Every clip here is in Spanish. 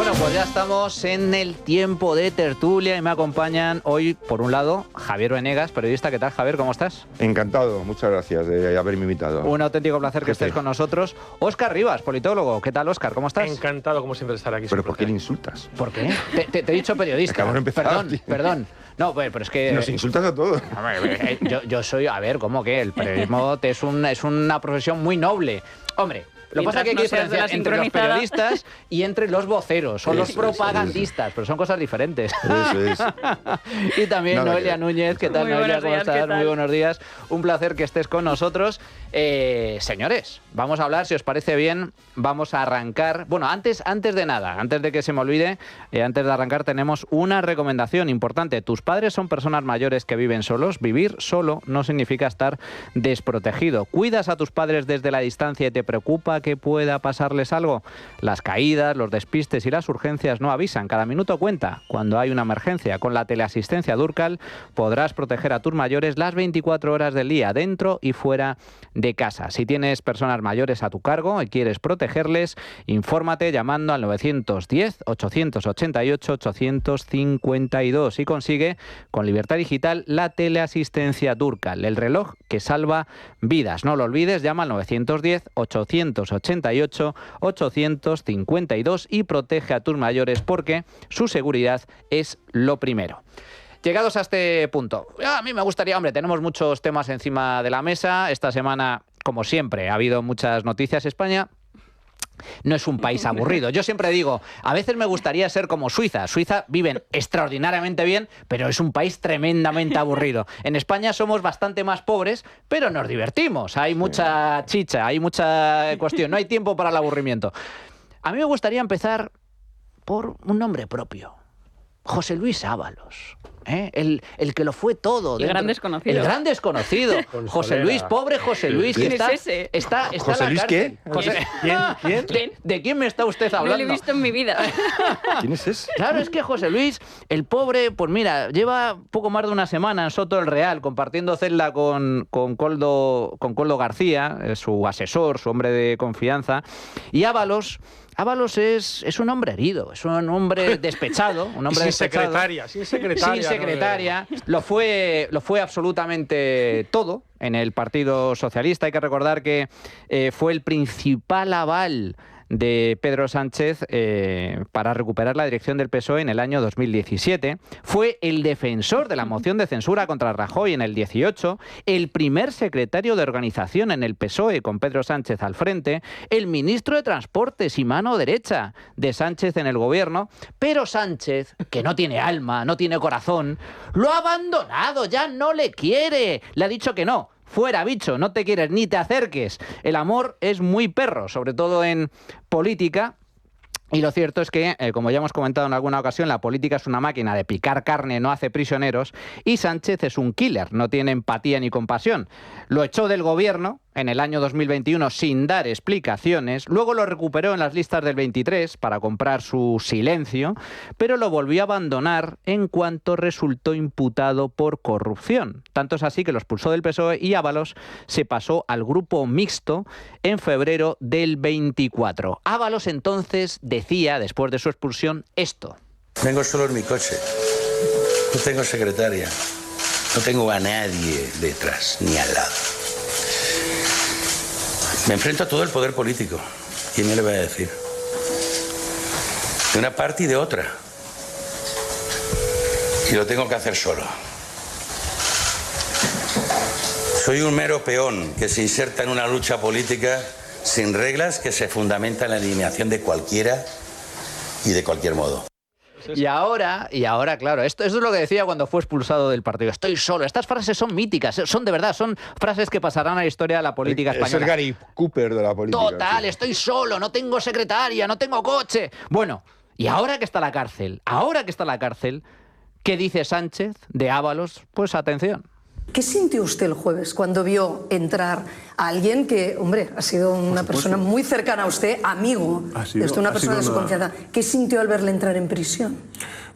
Bueno, pues ya estamos en el tiempo de tertulia y me acompañan hoy, por un lado, Javier Venegas, periodista. ¿Qué tal, Javier? ¿Cómo estás? Encantado, muchas gracias de haberme invitado. Un auténtico placer que estés con nosotros. Óscar Rivas, politólogo. ¿Qué tal, Óscar? ¿Cómo estás? Encantado, como siempre, de estar aquí. ¿Pero por qué le insultas? ¿Por qué? Te he dicho periodista. Acabamos de empezar. Perdón. No, pero es que... Nos insultas a todos. Yo soy... A ver, ¿cómo que? El periodismo es una profesión muy noble. Hombre... Lo que pasa es que hay que diferenciar entre los periodistas y entre los voceros o los propagandistas, pero son cosas diferentes. Eso es. Y también Noelia Núñez. ¿Qué tal, Noelia? ¿Cómo estás? Muy buenos días. Un placer que estés con nosotros. Señores, vamos a hablar, si os parece bien, vamos a arrancar. Bueno, antes de nada, antes de que se me olvide, antes de arrancar tenemos una recomendación importante. ¿Tus padres son personas mayores que viven solos? Vivir solo no significa estar desprotegido. ¿Cuidas a tus padres desde la distancia y te preocupa que pueda pasarles algo? Las caídas, los despistes y las urgencias no avisan. Cada minuto cuenta. Cuando hay una emergencia, con la teleasistencia Durcal podrás proteger a tus mayores las 24 horas del día, dentro y fuera de casa. Si tienes personas mayores a tu cargo y quieres protegerles, infórmate llamando al 910-888-852 y consigue con Libertad Digital la teleasistencia Durcal, el reloj que salva vidas. No lo olvides, llama al 910-888-852 y protege a tus mayores porque su seguridad es lo primero. Llegados a este punto, a mí me gustaría, hombre, tenemos muchos temas encima de la mesa. Esta semana, como siempre, ha habido muchas noticias. España no es un país aburrido. Yo siempre digo, a veces me gustaría ser como Suiza. Suiza viven extraordinariamente bien, pero es un país tremendamente aburrido. En España somos bastante más pobres, pero nos divertimos. Hay mucha chicha, hay mucha cuestión. No hay tiempo para el aburrimiento. A mí me gustaría empezar por un nombre propio. José Luis Ábalos. El que lo fue todo. El gran desconocido. El gran desconocido. José Luis, pobre José Luis. ¿Quién que es ese? Está ¿José Luis qué? ¿Quién? ¿De quién me está usted hablando? No lo he visto en mi vida. ¿Quién es ese? Claro, es que José Luis, el pobre, pues mira, lleva poco más de una semana en Soto del Real compartiendo celda con Coldo García, su asesor, su hombre de confianza. Y Ábalos es un hombre herido, es un hombre despechado, un hombre despechado. Sin secretaria. Lo fue absolutamente todo en el Partido Socialista. Hay que recordar que fue el principal aval de Pedro Sánchez para recuperar la dirección del PSOE en el año 2017. Fue el defensor de la moción de censura contra Rajoy en el 18, el primer secretario de organización en el PSOE con Pedro Sánchez al frente, el ministro de Transportes y mano derecha de Sánchez en el gobierno, pero Sánchez, que no tiene alma, no tiene corazón, lo ha abandonado, ya no le quiere, le ha dicho que no. Fuera, bicho, no te quieres ni te acerques. El amor es muy perro, sobre todo en política. Y lo cierto es que, como ya hemos comentado en alguna ocasión, la política es una máquina de picar carne, no hace prisioneros, y Sánchez es un killer, no tiene empatía ni compasión. Lo echó del gobierno en el año 2021 sin dar explicaciones, luego lo recuperó en las listas del 23 para comprar su silencio, pero lo volvió a abandonar en cuanto resultó imputado por corrupción. Tanto es así que lo expulsó del PSOE y Ábalos se pasó al grupo mixto en febrero del 24. Ábalos entonces decía, después de su expulsión, esto. Vengo solo en mi coche, no tengo secretaria, no tengo a nadie detrás ni al lado. Me enfrento a todo el poder político. ¿Quién me le va a decir? De una parte y de otra. Y lo tengo que hacer solo. Soy un mero peón que se inserta en una lucha política sin reglas que se fundamenta en la eliminación de cualquiera y de cualquier modo. Y ahora, claro, esto es lo que decía cuando fue expulsado del partido. Estoy solo. Estas frases son míticas, son de verdad, son frases que pasarán a la historia de la política española. Es el Gary Cooper de la política. Total, sí. Estoy solo, no tengo secretaria, no tengo coche. Bueno, y ahora que está la cárcel, ¿qué dice Sánchez de Ábalos? Pues atención. ¿Qué sintió usted el jueves cuando vio entrar a alguien que, hombre, ha sido una persona muy cercana a usted, amigo, una persona de su confianza? ¿Qué sintió al verle entrar en prisión?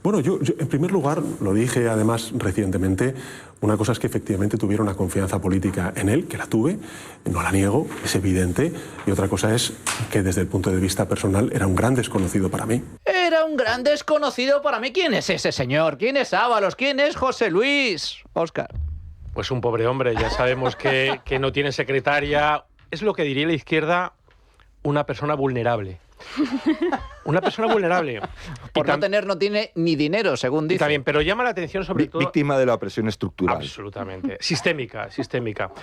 Bueno, yo en primer lugar, lo dije además recientemente, una cosa es que efectivamente tuviera una confianza política en él, que la tuve, no la niego, es evidente, y otra cosa es que desde el punto de vista personal era un gran desconocido para mí. era un gran desconocido para mí. ¿Quién es ese señor? ¿Quién es Ábalos? ¿Quién es José Luis? Óscar. Pues un pobre hombre, ya sabemos que no tiene secretaria. Es lo que diría la izquierda, una persona vulnerable. Una persona vulnerable. Por no tiene ni dinero, según dice. Está bien, pero llama la atención sobre todo... Víctima de la opresión estructural. Absolutamente. Sistémica.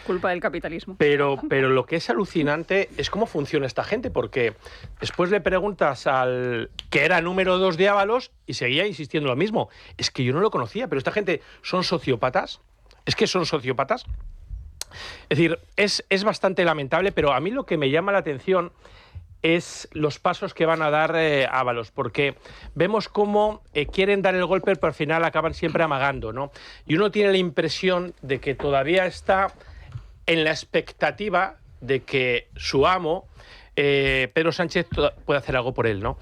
Culpa del capitalismo. Pero lo que es alucinante es cómo funciona esta gente, porque después le preguntas al que era número 2 de Ábalos y seguía insistiendo lo mismo. Es que yo no lo conocía, pero esta gente son sociópatas. Es que son sociópatas. Es decir, es bastante lamentable, pero a mí lo que me llama la atención es los pasos que van a dar Ábalos, porque vemos cómo quieren dar el golpe, pero al final acaban siempre amagando, ¿no? Y uno tiene la impresión de que todavía está en la expectativa de que su amo, Pedro Sánchez, pueda hacer algo por él, ¿no?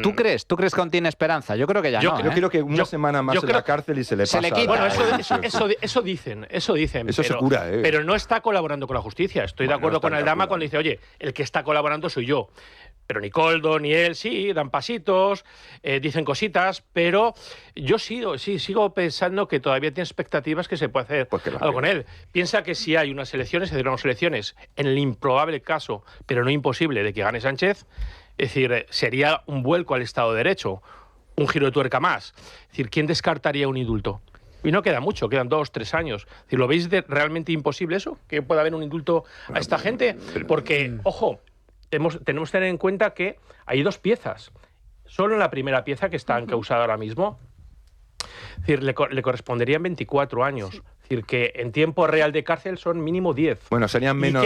¿Tú crees que aún tiene esperanza? Yo creo que ya yo no. Yo creo que una semana más en la cárcel y se le pasa. Le quita. Bueno, eso dicen. Eso pero, se cura, ¿eh? Pero no está colaborando con la justicia. Estoy de acuerdo con Aldama cuando dice, oye, el que está colaborando soy yo. Pero ni Koldo ni él, sí, dan pasitos, dicen cositas, pero yo sigo pensando que todavía tiene expectativas que se puede hacer algo con él. Piensa que si hay unas elecciones, en el improbable caso, pero no imposible, de que gane Sánchez, es decir, sería un vuelco al Estado de Derecho, un giro de tuerca más. Es decir, ¿quién descartaría un indulto? Y no queda mucho, quedan 2 o 3 años. Es decir, ¿lo veis realmente imposible eso? ¿Que pueda haber un indulto a esta gente? Porque, ojo, tenemos que tener en cuenta que hay 2 piezas. Solo en la primera pieza, que está encausada ahora mismo, es decir, le corresponderían 24 años. Sí. Es decir, que en tiempo real de cárcel son mínimo 10. Bueno, serían menos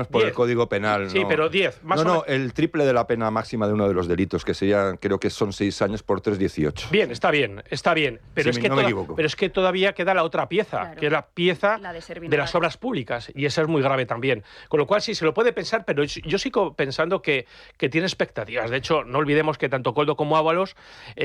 por 10. El Código Penal. Sí, ¿no? pero 10. No, el triple de la pena máxima de uno de los delitos, que sería, creo que son 6 años por 3, 18. Bien, está bien. Pero, sí, pero es que todavía queda la otra pieza, claro, que es la pieza de las obras públicas, y esa es muy grave también. Con lo cual sí, se lo puede pensar, pero yo sigo pensando que tiene expectativas. De hecho, no olvidemos que tanto Koldo como Ábalos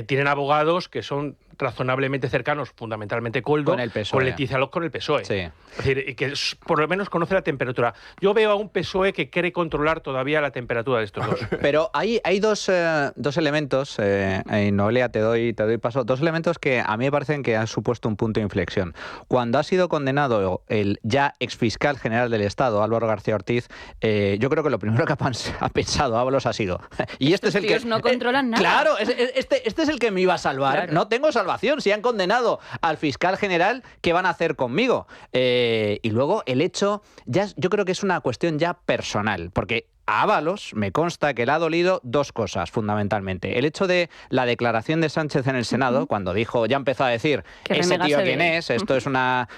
tienen abogados que son razonablemente cercanos, fundamentalmente Koldo, con el PSOE. Con Leticia López, con el PSOE. Sí. Es decir, que por lo menos conoce la temperatura. Yo veo a un PSOE que quiere controlar todavía la temperatura de estos dos. Pero hay dos elementos, Noelia, te doy paso, 2 elementos que a mí me parecen que han supuesto un punto de inflexión. Cuando ha sido condenado el ya exfiscal general del Estado, Álvaro García Ortiz, yo creo que lo primero que ha pensado Ábalos ha sido... Y este es el que no controlan nada. Claro, este es el que me iba a salvar. Claro. No tengo salvación. Si han condenado al fiscal general, ¿qué van a hacer conmigo? Y luego el hecho, yo creo que es una cuestión ya personal, porque a Ábalos me consta que le ha dolido 2 cosas, fundamentalmente. El hecho de la declaración de Sánchez en el Senado, cuando dijo, ya empezó a decir, ese tío quién es, esto es una...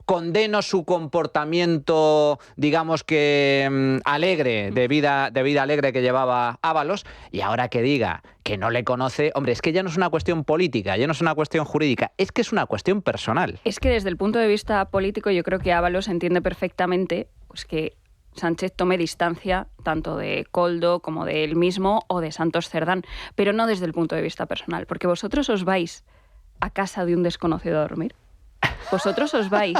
condeno su comportamiento, digamos que alegre, de vida alegre que llevaba Ábalos, y ahora que diga que no le conoce, hombre, es que ya no es una cuestión política, ya no es una cuestión jurídica, es que es una cuestión personal. Es que desde el punto de vista político yo creo que Ábalos entiende perfectamente pues, que Sánchez tome distancia tanto de Koldo como de él mismo o de Santos Cerdán, pero no desde el punto de vista personal, porque vosotros os vais a casa de un desconocido a dormir. Vosotros os vais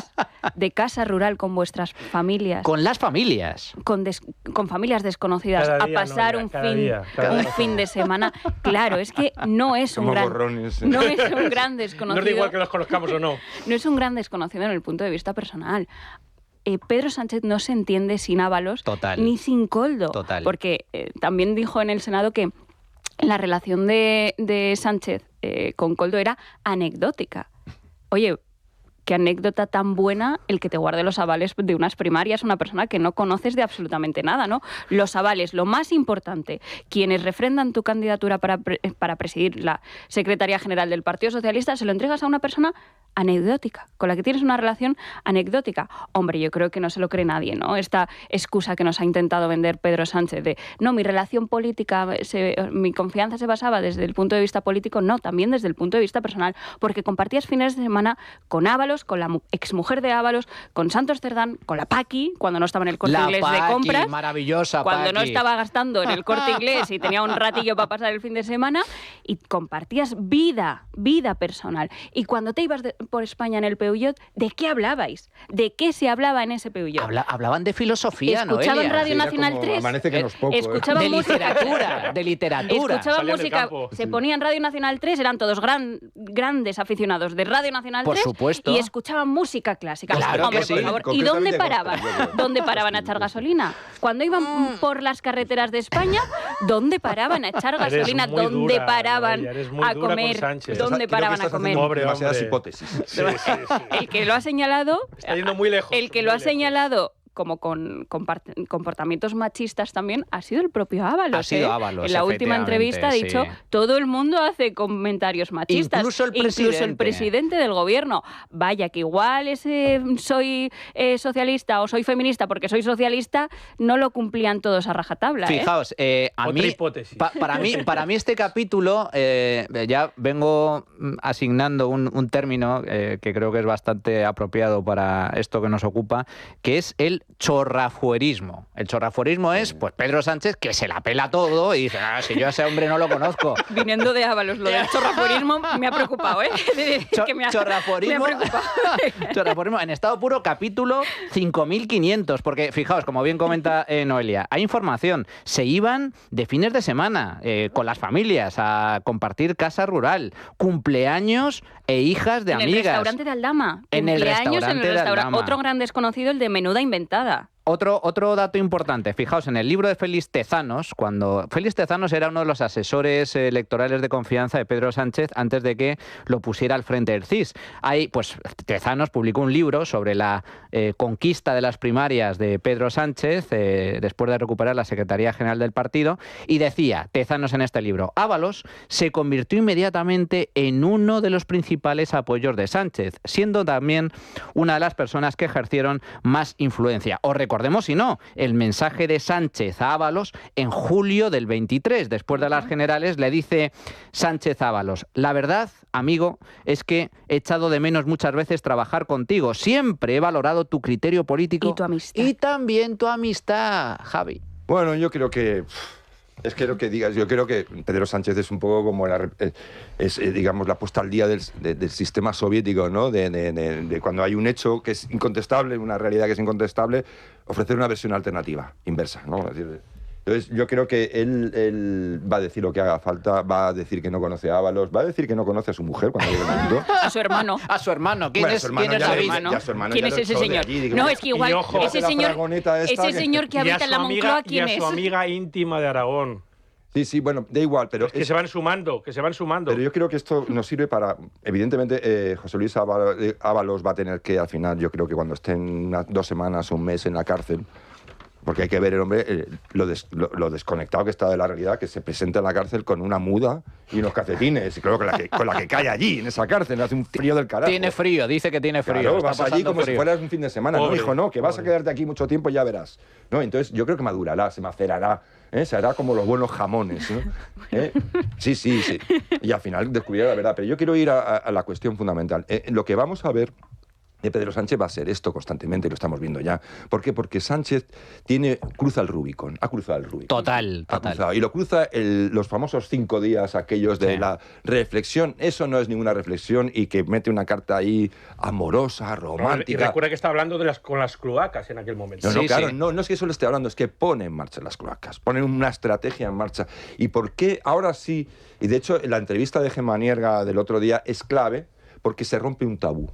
de casa rural con vuestras familias. Con las familias. Con familias desconocidas cada día, a pasar no, un fin de semana. Claro, es que no es un gran desconocido. No es igual que los conozcamos o no. No es un gran desconocido en el punto de vista personal. Pedro Sánchez no se entiende sin Ábalos ni sin Koldo. Total. Porque también dijo en el Senado que la relación de Sánchez con Koldo era anecdótica. Oye, qué anécdota tan buena el que te guarde los avales de unas primarias, una persona que no conoces de absolutamente nada, ¿no? Los avales, lo más importante, quienes refrendan tu candidatura para presidir la Secretaría General del Partido Socialista, se lo entregas a una persona anecdótica, con la que tienes una relación anecdótica. Hombre, yo creo que no se lo cree nadie, ¿no? Esta excusa que nos ha intentado vender Pedro Sánchez de, no, mi relación política, mi confianza se basaba desde el punto de vista político, no, también desde el punto de vista personal, porque compartías fines de semana con Ábalos Ábalos, con la exmujer de Ábalos, con Santos Cerdán, con la Paqui, cuando no estaba en el Corte Inglés de compras. Maravillosa Cuando no Paqui. estaba gastando en el Corte Inglés y tenía un ratillo para pasar el fin de semana, y compartías vida personal. Y cuando te ibas por España en el Peugeot, ¿de qué hablabais? ¿De qué se hablaba en ese Peugeot? Hablaban de filosofía, Escuchaban Noelia. Radio Nacional 3. Amanece que no es poco, escuchaban De música. literatura, de literatura. Escuchaban Salían del música, campo. se ponían Radio Nacional 3, eran todos grandes aficionados de Radio Nacional 3. Por supuesto. Y escuchaban música clásica. Claro Hombre, que sí. por favor. ¿Y dónde Concretamente paraban? gospel, yo creo. ¿Dónde paraban a echar gasolina? Cuando iban por las carreteras de España, ¿dónde paraban a echar Eres gasolina? muy ¿Dónde dura, paraban Noelia, eres muy a dura con comer? Sánchez. ¿Dónde paraban a comer? Pobre demasiadas hombre. hipótesis. Sí, sí, sí. El que lo ha señalado, Está yendo muy lejos. el que muy lo ha lejos. señalado como con comportamientos machistas también ha sido el propio Ábalos. Ha sido Ábalos, En la última entrevista ha dicho, sí. todo el mundo hace comentarios machistas. Incluso el presidente. presidente del gobierno. Vaya, que igual soy socialista o soy feminista porque soy socialista, no lo cumplían todos a rajatabla. Fijaos, a Otra mí, hipótesis. para mí este capítulo, ya vengo asignando un término que creo que es bastante apropiado para esto que nos ocupa, que es el chorrafuerismo. El chorrafuerismo es, pues, Pedro Sánchez, que se la pela todo y dice, si yo a ese hombre no lo conozco. Viniendo de Ábalos, lo del chorrafuerismo me ha preocupado, ¿eh? Que me ha Chorrafuerismo, preocupado. chorrafuerismo en estado puro, capítulo 5500, porque fijaos, como bien comenta Noelia, hay información, se iban de fines de semana con las familias a compartir casa rural, cumpleaños e hijas de en amigas. el restaurante de Aldama. En el Cumpleaños restaurante de Aldama. Otro gran desconocido, el de Menuda Inventada. Otro dato importante, fijaos, en el libro de Félix Tezanos, cuando Félix Tezanos era uno de los asesores electorales de confianza de Pedro Sánchez antes de que lo pusiera al frente del CIS. Ahí, pues, Tezanos publicó un libro sobre la conquista de las primarias de Pedro Sánchez después de recuperar la Secretaría General del partido, y decía Tezanos en este libro, Ábalos se convirtió inmediatamente en uno de los principales apoyos de Sánchez, siendo también una de las personas que ejercieron más influencia. Os recordemos, si no, el mensaje de Sánchez a Ábalos en julio del 23, después de las generales, le dice Sánchez a Ábalos, la verdad, amigo, es que he echado de menos muchas veces trabajar contigo. Siempre he valorado tu criterio político Y tu amistad. y también tu amistad, Javi. Bueno, yo creo que... Es que lo que digas, yo creo que Pedro Sánchez es un poco como digamos, la puesta al día del sistema soviético, ¿no? De cuando hay un hecho que es incontestable, una realidad que es incontestable, ofrecer una versión alternativa, inversa, ¿no? Es decir, entonces, yo creo que él va a decir lo que haga falta, va a decir que no conoce a Ábalos, va a decir que no conoce a su mujer cuando llegue el mundo. A su hermano. A su hermano. ¿Quién Bueno, es, su hermano ¿quién es ya David? le- ya su hermano ¿Quién ya es lo ese echó de señor? allí, digo, No, mira, es que igual, y ojo, ese la señor, fragoneta esta ese señor que Y a habita en la su amiga- Moncloa, y ¿quién a es? su amiga íntima de Aragón. Sí, bueno, da igual, pero... Es que se van sumando, Pero yo creo que esto nos sirve para... Evidentemente, José Luis Ábalos va a tener que, al final, yo creo que cuando esté en 2 semanas o un mes en la cárcel, porque hay que ver el hombre lo desconectado que está de la realidad, que se presenta en la cárcel con una muda y unos calcetines, y creo que con la que cae allí, en esa cárcel, hace un frío del carajo. Tiene frío, dice que tiene frío. Claro, está vas allí pasando como si frío. fueras un fin de semana. Pobre, No, hijo, no, que vas a pobre. quedarte aquí mucho tiempo, ya verás. No, entonces yo creo que madurará, se macerará, se hará como los buenos jamones, ¿no? Sí. Y al final descubrirá la verdad. Pero yo quiero ir a la cuestión fundamental. Lo que vamos a ver de Pedro Sánchez va a ser esto constantemente, y lo estamos viendo ya. ¿Por qué? Porque Sánchez cruza el Rubicón, ha cruzado el Rubicón. Total. Ha cruzado, y lo cruza los famosos 5 días aquellos de Sí. la reflexión. Eso no es ninguna reflexión, y que mete una carta ahí amorosa, Y romántica. recuerda que está hablando con las cloacas en aquel momento. No, Sí, claro, sí. no es que eso le esté hablando, es que pone en marcha las cloacas, pone una estrategia en marcha. ¿Y por qué ahora sí? Y de hecho, la entrevista de Gemma Nierga del otro día es clave porque se rompe un tabú.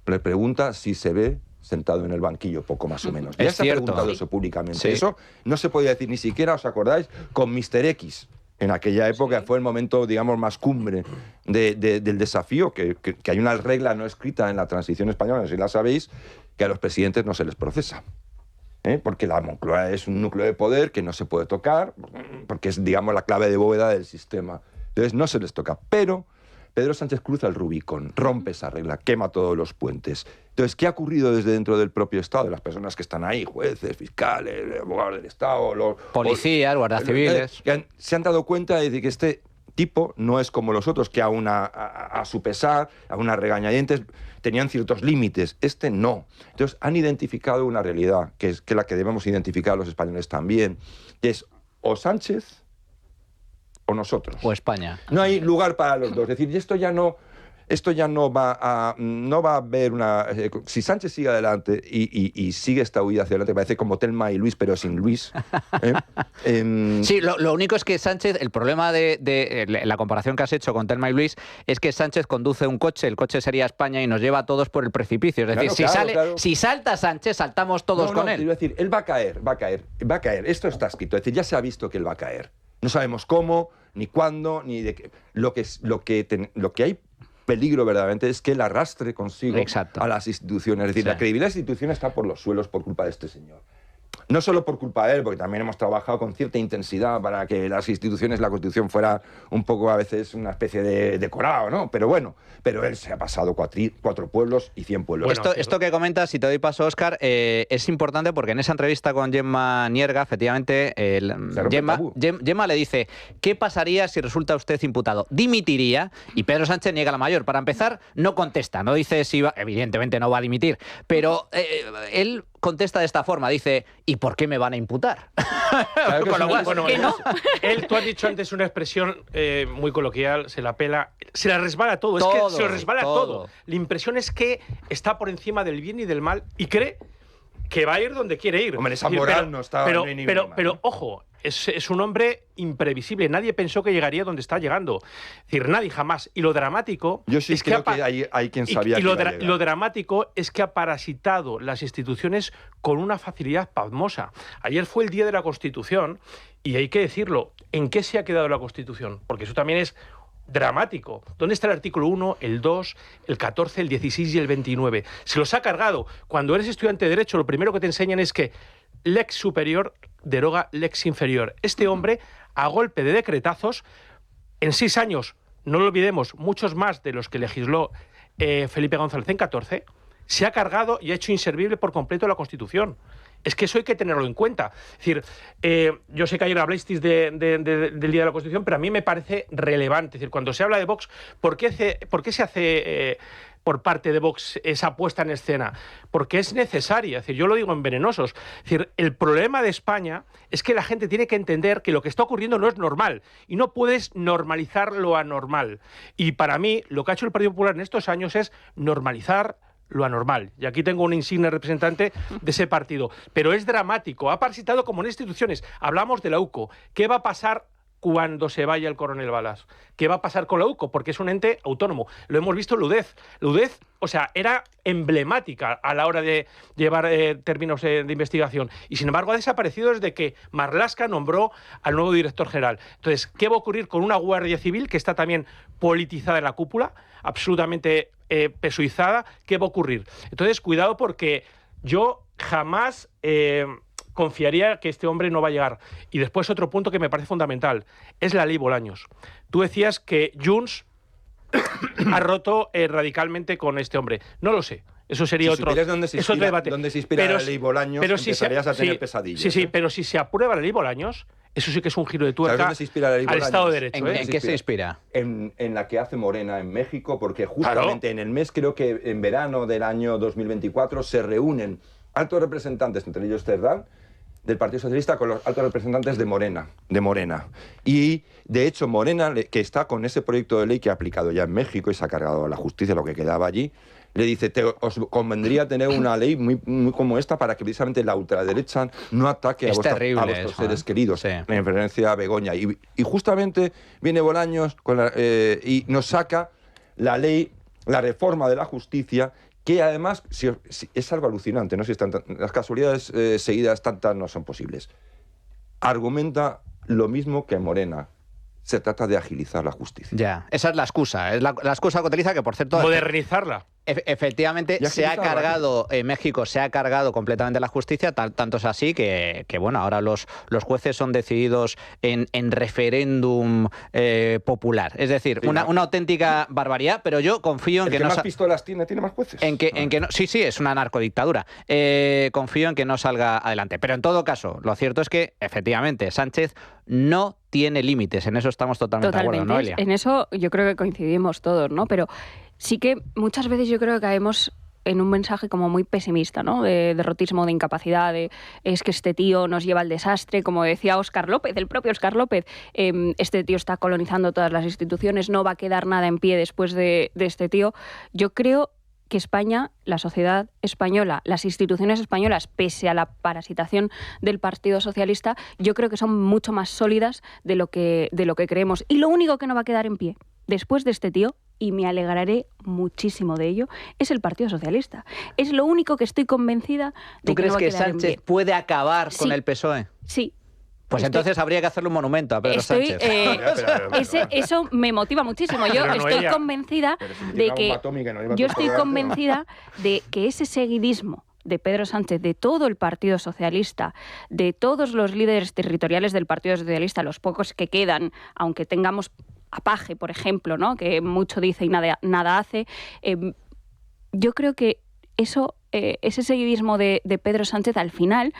Le pregunta si se ve sentado en el banquillo, poco más o menos. Ya Es se ha cierto. preguntado Sí. eso públicamente. Sí. Eso no se podía decir ni siquiera, ¿os acordáis? Con Mr. X. En aquella época fue el momento, digamos, más cumbre del desafío, que hay una regla no escrita en la transición española, no sé si la sabéis, que a los presidentes no se les procesa. Porque la Moncloa es un núcleo de poder que no se puede tocar, porque es, digamos, la clave de bóveda del sistema. Entonces no se les toca. Pero Pedro Sánchez cruza el Rubicón, rompe esa regla, quema todos los puentes. Entonces, ¿qué ha ocurrido desde dentro del propio Estado? De las personas que están ahí, jueces, fiscales, abogados del Estado, Policías, guardias civiles. Se han dado cuenta de que tipo no es como los otros, que a su pesar, a una regañadientes, tenían ciertos límites. Este no. Entonces han identificado una realidad, que es la que debemos identificar los españoles también, que es o Sánchez o nosotros. O España. No hay lugar para los dos. Es decir, esto ya no va a haber una... si Sánchez sigue adelante y sigue esta huida hacia adelante, parece como Thelma y Luis, pero sin Luis. Sí, lo único es que Sánchez, el problema de la comparación que has hecho con Thelma y Luis, es que Sánchez conduce un coche, el coche sería España y nos lleva a todos por el precipicio. Es decir, si salta Sánchez, saltamos todos con él. Quiero decir, él va a caer. Esto está escrito. Es decir, ya se ha visto que él va a caer. No sabemos cómo, ni cuándo, ni de qué. Lo que hay peligro verdaderamente es que él arrastre consigo a las instituciones. Es decir, la credibilidad de las instituciones está por los suelos por culpa de este señor. No solo por culpa de él, porque también hemos trabajado con cierta intensidad para que las instituciones, la Constitución fuera un poco a veces una especie de decorado, ¿no? Pero bueno, él se ha pasado 4 pueblos y 100 pueblos. Bueno, esto que comentas, si te doy paso, Óscar, es importante porque en esa entrevista con Gemma Nierga, efectivamente, Gemma le dice, ¿qué pasaría si resulta usted imputado? Dimitiría, y Pedro Sánchez niega la mayor. Para empezar, no contesta, no dice si va, evidentemente no va a dimitir, pero él contesta de esta forma, dice, ¿y por qué me van a imputar? Claro que no. Tú has dicho antes una expresión muy coloquial, se la pela, se la resbala todo, es que se lo resbala todo. La impresión es que está por encima del bien y del mal y cree que va a ir donde quiere ir. Hombre, esa moral no está... Pero ojo, es un hombre imprevisible. Nadie pensó que llegaría donde está llegando. Es decir, nadie jamás. Y lo dramático... Yo sí creo que hay quien sabía que iba a llegar. Lo dramático es que ha parasitado las instituciones con una facilidad pasmosa. Ayer fue el Día de la Constitución y hay que decirlo. ¿En qué se ha quedado la Constitución? Porque eso también es dramático. ¿Dónde está el artículo 1, el 2, el 14, el 16 y el 29? Se los ha cargado. Cuando eres estudiante de Derecho, lo primero que te enseñan es que lex superior deroga lex inferior. Este hombre, a golpe de decretazos, en 6 años, no lo olvidemos, muchos más de los que legisló Felipe González en 14, se ha cargado y ha hecho inservible por completo la Constitución. Es que eso hay que tenerlo en cuenta. Es decir, yo sé que ayer hablasteis del Día de la Constitución, pero a mí me parece relevante. Es decir, cuando se habla de Vox, ¿por qué se hace por parte de Vox esa puesta en escena? Porque es necesaria. Es decir, yo lo digo en Venenosos. Es decir, el problema de España es que la gente tiene que entender que lo que está ocurriendo no es normal y no puedes normalizar lo anormal. Y para mí, lo que ha hecho el Partido Popular en estos años es normalizar lo anormal. Y aquí tengo un insigne representante de ese partido. Pero es dramático. Ha parasitado como en instituciones. Hablamos de la UCO. ¿Qué va a pasar cuando se vaya el coronel Balas? ¿Qué va a pasar con la UCO? Porque es un ente autónomo. Lo hemos visto en la UDEF. La UDEF, o sea, era emblemática a la hora de llevar términos de investigación. Y sin embargo ha desaparecido desde que Marlaska nombró al nuevo director general. Entonces, ¿qué va a ocurrir con una Guardia Civil que está también politizada en la cúpula? Absolutamente pesuizada? ¿Qué va a ocurrir? Entonces, cuidado, porque yo jamás confiaría que este hombre no va a llegar. Y después otro punto que me parece fundamental, es la ley Bolaños. Tú decías que Junts ha roto radicalmente con este hombre. No lo sé. Eso sería otro debate. ¿Dónde se inspira la ley Bolaños? Empezarías a tener pesadillas. Sí, pero si se aprueba la ley Bolaños, eso sí que es un giro de tuerca ¿dónde se inspira la ley al Bolaños? Estado de Derecho. ¿En qué se inspira? En la que hace Morena en México, porque justamente en el mes, creo que en verano del año 2024, se reúnen altos representantes, entre ellos Cerdán, del Partido Socialista, con los altos representantes de Morena. Y, de hecho, Morena, que está con ese proyecto de ley que ha aplicado ya en México y se ha cargado a la justicia lo que quedaba allí, le dice, os convendría tener una ley muy como esta para que precisamente la ultraderecha no ataque a vuestros seres queridos, sí. En referencia a Begoña. Y justamente viene Bolaños y nos saca la ley, la reforma de la justicia, que además es algo alucinante, ¿no? Las casualidades seguidas tantas no son posibles. Argumenta lo mismo que Morena. Se trata de agilizar la justicia. Ya, esa es la excusa. Es la excusa que utiliza, que por cierto... Modernizarla. Efectivamente, se ha cargado, México se ha cargado completamente la justicia, tanto es así que bueno, ahora los jueces son decididos en referéndum popular. Es decir, una auténtica barbaridad, pero yo confío en que más pistolas tiene más jueces. En que no, sí, es una narcodictadura. Confío en que no salga adelante. Pero en todo caso, lo cierto es que, efectivamente, Sánchez no tiene límites. En eso estamos totalmente de acuerdo, Noelia. En eso yo creo que coincidimos todos, ¿no? Pero sí que muchas veces yo creo que caemos en un mensaje como muy pesimista, ¿no? De derrotismo, de incapacidad, es que este tío nos lleva al desastre, como decía Óscar López, el propio Óscar López, este tío está colonizando todas las instituciones, no va a quedar nada en pie después de este tío. Yo creo que España, la sociedad española, las instituciones españolas, pese a la parasitación del Partido Socialista, yo creo que son mucho más sólidas de lo que creemos. Y lo único que no va a quedar en pie después de este tío, y me alegraré muchísimo de ello, es el Partido Socialista. Es lo único que estoy convencida de que no va a quedar en pie. ¿Tú crees que Sánchez puede acabar con el PSOE? Sí. Pues entonces habría que hacerle un monumento a Pedro Sánchez. Eso me motiva muchísimo. Yo estoy convencida de que ese seguidismo de Pedro Sánchez, de todo el Partido Socialista, de todos los líderes territoriales del Partido Socialista, los pocos que quedan, aunque tengamos a Paje, por ejemplo, ¿no? Que mucho dice y nada hace, yo creo que ese seguidismo de Pedro Sánchez, al final,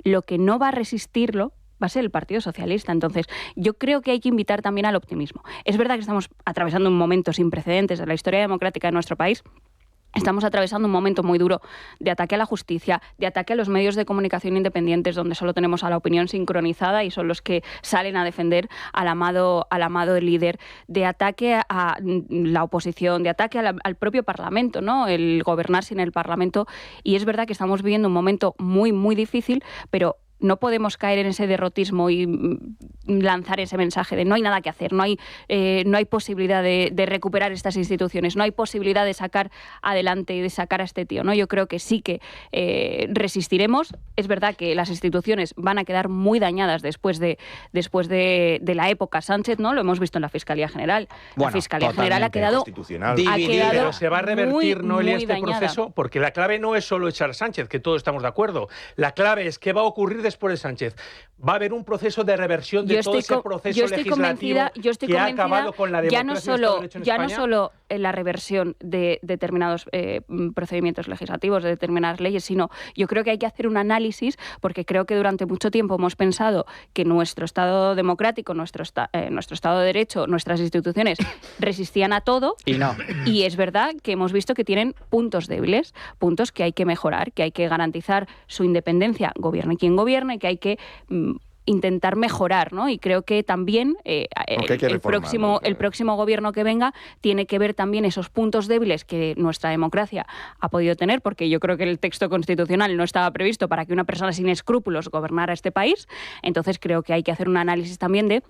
lo que no va a resistirlo va a ser el Partido Socialista. Entonces, yo creo que hay que invitar también al optimismo. Es verdad que estamos atravesando un momento sin precedentes de la historia democrática de nuestro país. Estamos atravesando un momento muy duro de ataque a la justicia, de ataque a los medios de comunicación independientes, donde solo tenemos a la opinión sincronizada y son los que salen a defender al amado líder, de ataque a la oposición, de ataque al propio Parlamento, ¿no? El gobernar sin el Parlamento. Y es verdad que estamos viviendo un momento muy, muy difícil, pero no podemos caer en ese derrotismo y lanzar ese mensaje de no hay nada que hacer, no hay posibilidad de recuperar estas instituciones, no hay posibilidad de sacar adelante y de sacar a este tío, ¿no? Yo creo que sí que resistiremos. Es verdad que las instituciones van a quedar muy dañadas después de la época Sánchez, ¿no? Lo hemos visto en la Fiscalía General. Bueno, la Fiscalía General ha quedado pero se va a revertir, Noelia, este dañada. proceso, porque la clave no es solo echar a Sánchez, que todos estamos de acuerdo. La clave es qué va a ocurrir después de Sánchez. Va a haber un proceso de reversión de todo ese proceso legislativo que ha acabado con la democracia ya no solo en la reversión de determinados procedimientos legislativos, de determinadas leyes, sino yo creo que hay que hacer un análisis, porque creo que durante mucho tiempo hemos pensado que nuestro Estado democrático, nuestro Estado de Derecho, nuestras instituciones resistían a todo. Y no. Y es verdad que hemos visto que tienen puntos débiles, puntos que hay que mejorar, que hay que garantizar su independencia, gobierne quien gobierne, que hay que intentar mejorar, ¿no? Y creo que también el próximo gobierno que venga tiene que ver también esos puntos débiles que nuestra democracia ha podido tener, porque yo creo que el texto constitucional no estaba previsto para que una persona sin escrúpulos gobernara este país. Entonces creo que hay que hacer un análisis también de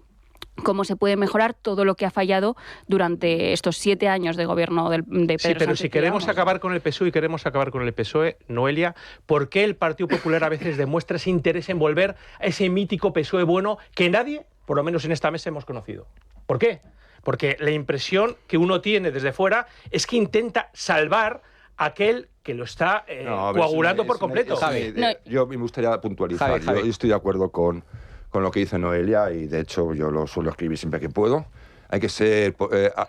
cómo se puede mejorar todo lo que ha fallado durante estos 7 años de gobierno de Pedro Sánchez. Sí, pero si queremos acabar con el PSOE y queremos acabar con el PSOE, Noelia, ¿por qué el Partido Popular a veces demuestra ese interés en volver a ese mítico PSOE bueno que nadie, por lo menos en esta mesa, hemos conocido? ¿Por qué? Porque la impresión que uno tiene desde fuera es que intenta salvar a aquel que lo está coagulando por completo. Yo me gustaría puntualizar. Yo estoy de acuerdo con lo que dice Noelia, y de hecho yo lo suelo escribir siempre que puedo. Hay que ser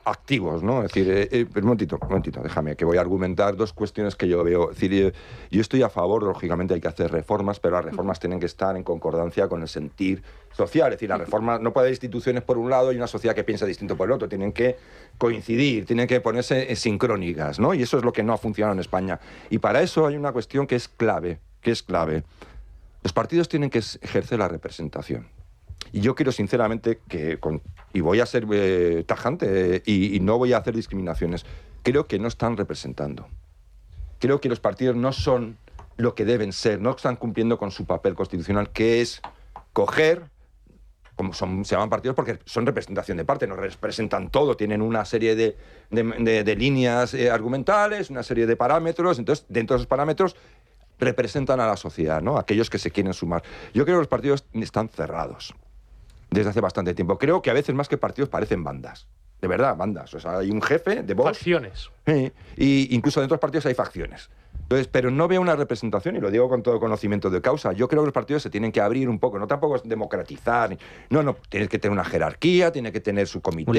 activos, ¿no? Es decir, un momentito, déjame, que voy a argumentar dos cuestiones que yo veo. Es decir, yo estoy a favor, lógicamente hay que hacer reformas, pero las reformas tienen que estar en concordancia con el sentir social. Es decir, las reformas, no puede haber instituciones por un lado y una sociedad que piensa distinto por el otro. Tienen que coincidir, tienen que ponerse sincrónicas, ¿no? Y eso es lo que no ha funcionado en España. Y para eso hay una cuestión que es clave, Los partidos tienen que ejercer la representación. Y yo quiero sinceramente y voy a ser tajante y no voy a hacer discriminaciones, creo que no están representando. Creo que los partidos no son lo que deben ser, no están cumpliendo con su papel constitucional, que es coger, se llaman partidos porque son representación de parte, nos representan todo, tienen una serie de líneas argumentales, una serie de parámetros, entonces dentro de esos parámetros representan a la sociedad, ¿no? Aquellos que se quieren sumar. Yo creo que los partidos están cerrados desde hace bastante tiempo. Creo que a veces más que partidos parecen bandas. De verdad, bandas. O sea, hay un jefe de Vox. Facciones. Y incluso dentro de los partidos hay facciones. Entonces, pero no veo una representación, y lo digo con todo conocimiento de causa. Yo creo que los partidos se tienen que abrir un poco, no tampoco es democratizar. No, tienes que tener una jerarquía, tiene que tener su comité.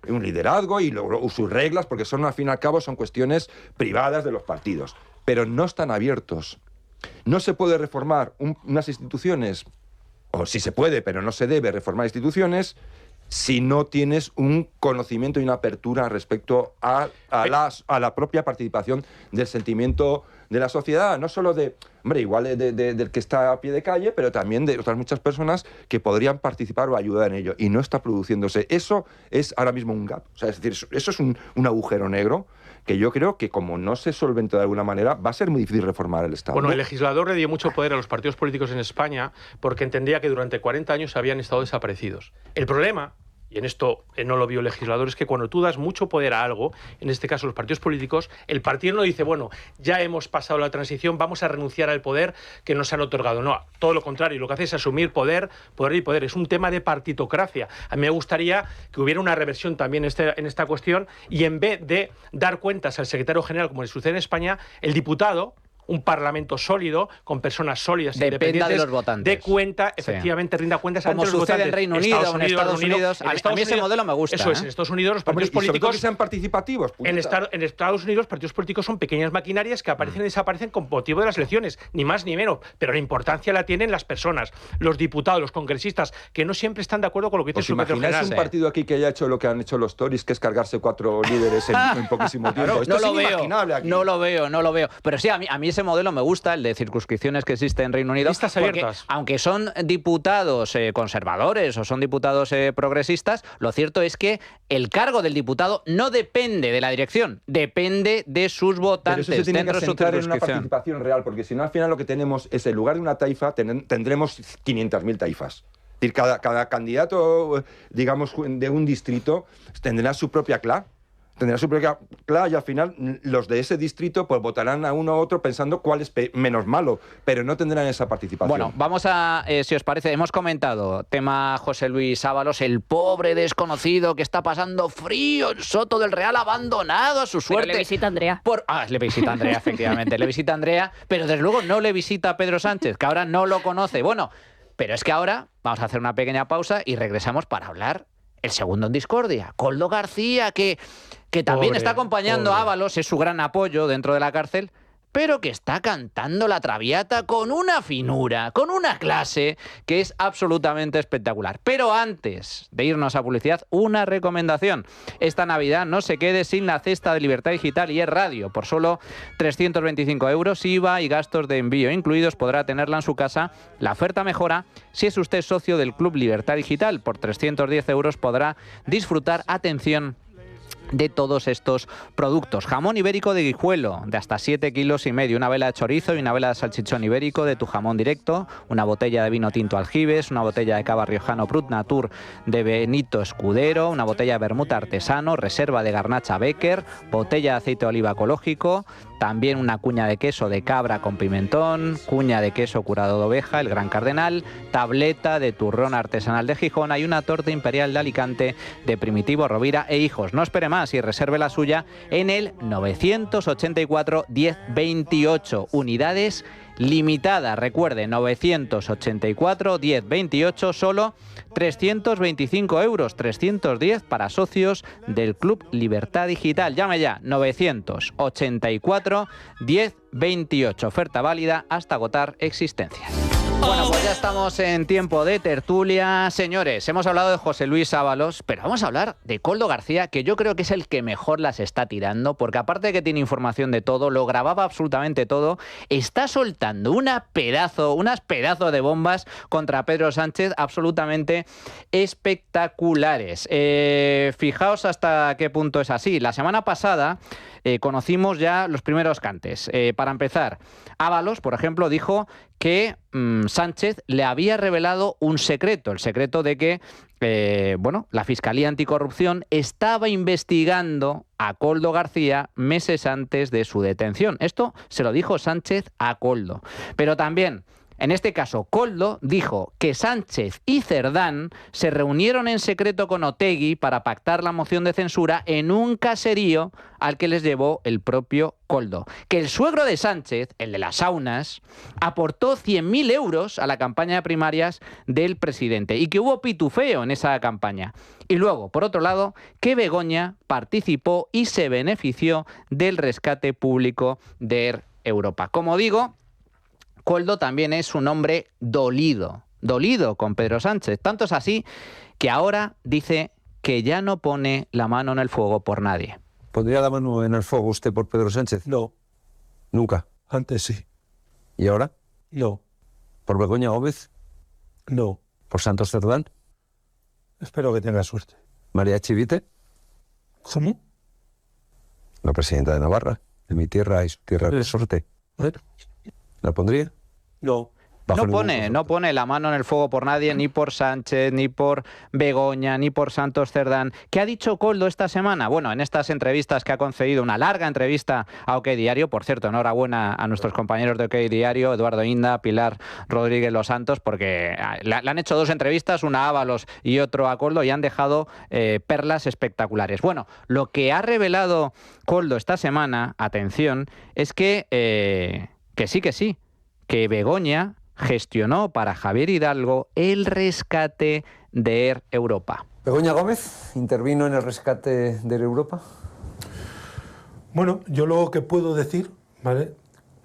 Un liderazgo y luego sus reglas, porque son, al fin y al cabo, son cuestiones privadas de los partidos. Pero no están abiertos. No se puede reformar unas instituciones, o sí se puede, pero no se debe reformar instituciones, si no tienes un conocimiento y una apertura respecto a la propia participación del sentimiento de la sociedad, no solo igual del que está a pie de calle, pero también de otras muchas personas que podrían participar o ayudar en ello, y no está produciéndose. Eso es ahora mismo un gap, o sea, es decir, eso es un agujero negro que yo creo que, como no se solvente de alguna manera, va a ser muy difícil reformar el Estado. Bueno, el legislador le dio mucho poder a los partidos políticos en España porque entendía que durante 40 años habían estado desaparecidos. El problema, y en esto no lo vio el legislador, es que cuando tú das mucho poder a algo, en este caso los partidos políticos, el partido no dice, bueno, ya hemos pasado la transición, vamos a renunciar al poder que nos han otorgado. No, todo lo contrario, lo que hace es asumir poder. Es un tema de partitocracia. A mí me gustaría que hubiera una reversión también en esta cuestión, y en vez de dar cuentas al secretario general, como le sucede en España, el diputado, un parlamento sólido, con personas sólidas, independientes, de los votantes. De cuenta, efectivamente, rinda cuentas ante los votantes. Como sucede en Reino Unido, en Estados Unidos. A mí ese modelo me gusta. Eso es, en Estados Unidos los partidos políticos... que sean participativos. En Estados Unidos los partidos políticos son pequeñas maquinarias que aparecen y desaparecen con motivo de las elecciones, ni más ni menos. Pero la importancia la tienen las personas, los diputados, los congresistas, que no siempre están de acuerdo con lo que dice su secretario general. ¿Imagináis un partido aquí que haya hecho lo que han hecho los Tories, que es cargarse 4 líderes en poquísimo tiempo? Esto no es inimaginable aquí. No lo veo. Pero sí, a mí ese modelo me gusta, el de circunscripciones que existe en Reino Unido. Listas abiertas. Aunque son diputados conservadores o son diputados progresistas, lo cierto es que el cargo del diputado no depende de la dirección, depende de sus votantes. Pero eso se tiene que dentro de su asentar en una circunscripción. participación real, porque si no, al final lo que tenemos es, en lugar de una taifa, tendremos 500.000 taifas. Es decir, cada candidato, digamos, de un distrito tendrá su propia CLA. Tendrá su propia CLA, y al final los de ese distrito pues votarán a uno u otro pensando cuál es menos malo, pero no tendrán esa participación. Bueno, vamos a, si os parece, hemos comentado tema José Luis Ábalos, el pobre desconocido que está pasando frío en Soto del Real, abandonado a su suerte. Pero le visita Andrea. Le visita Andrea, efectivamente, le visita Andrea, pero desde luego no le visita Pedro Sánchez, que ahora no lo conoce. Bueno, pero es que ahora vamos a hacer una pequeña pausa y regresamos para hablar el segundo en discordia, Koldo García, que también está acompañando a Ábalos, es su gran apoyo dentro de la cárcel, pero que está cantando la Traviata con una finura, con una clase que es absolutamente espectacular. Pero antes de irnos a publicidad, una recomendación. Esta Navidad no se quede sin la cesta de Libertad Digital y Es Radio. Por solo 325 euros, IVA y gastos de envío incluidos, podrá tenerla en su casa. La oferta mejora si es usted socio del Club Libertad Digital. Por 310 euros podrá disfrutar, atención, de todos estos productos. Jamón ibérico de Guijuelo, de hasta 7,5 kilos, una vela de chorizo y una vela de salchichón ibérico de Tu Jamón Directo, una botella de vino tinto Aljibes, una botella de cava riojano Brut Natur de Benito Escudero, una botella de vermut artesano, reserva de garnacha Becker, botella de aceite de oliva ecológico, también una cuña de queso de cabra con pimentón, cuña de queso curado de oveja, el Gran Cardenal, tableta de turrón artesanal de Gijón y una torta imperial de Alicante de Primitivo Rovira e Hijos. No espere más y reserve la suya en el 984 10 28. Unidades limitadas. Recuerde, 984 10 28, solo 325 euros, 310 para socios del Club Libertad Digital. Llame ya, 984 10 28. Oferta válida hasta agotar existencias. Bueno, pues ya estamos en tiempo de tertulia. Señores, hemos hablado de José Luis Ábalos, pero vamos a hablar de Koldo García, que yo creo que es el que mejor las está tirando, porque aparte de que tiene información de todo, lo grababa absolutamente todo, está soltando unas pedazos de bombas contra Pedro Sánchez absolutamente espectaculares. Fijaos hasta qué punto es así. La semana pasada conocimos ya los primeros cantes. Para empezar, Ábalos, por ejemplo, dijo que Sánchez le había revelado un secreto, el secreto de que la Fiscalía Anticorrupción estaba investigando a Koldo García meses antes de su detención. Esto se lo dijo Sánchez a Koldo. Pero también En este caso, Koldo dijo que Sánchez y Cerdán se reunieron en secreto con Otegi para pactar la moción de censura en un caserío al que les llevó el propio Koldo. Que el suegro de Sánchez, el de las saunas, aportó 100.000 euros a la campaña de primarias del presidente y que hubo pitufeo en esa campaña. Y luego, por otro lado, que Begoña participó y se benefició del rescate público de Air Europa. Como digo, Koldo también es un hombre dolido con Pedro Sánchez. Tanto es así que ahora dice que ya no pone la mano en el fuego por nadie. ¿Pondría la mano en el fuego usted por Pedro Sánchez? No. Nunca. Antes sí. ¿Y ahora? No. ¿Por Begoña Gómez? No. ¿Por Santos Cerdán? Espero que tenga suerte. ¿María Chivite? ¿Cómo? La presidenta de Navarra, de mi tierra y su tierra de sorte. Bueno. ¿La pondría? No. No pone la mano en el fuego por nadie, ni por Sánchez, ni por Begoña, ni por Santos Cerdán. ¿Qué ha dicho Koldo esta semana? Bueno, en estas entrevistas que ha concedido, una larga entrevista a OK Diario, por cierto, enhorabuena a nuestros compañeros de OK Diario, Eduardo Inda, Pilar Rodríguez Los Santos, porque le han hecho 2 entrevistas, una a Ábalos y otro a Koldo, y han dejado perlas espectaculares. Bueno, lo que ha revelado Koldo esta semana, atención, es que sí, que Begoña gestionó para Javier Hidalgo el rescate de Air Europa. ¿Begoña Gómez intervino en el rescate de Air Europa? Bueno, yo lo que puedo decir, ¿vale?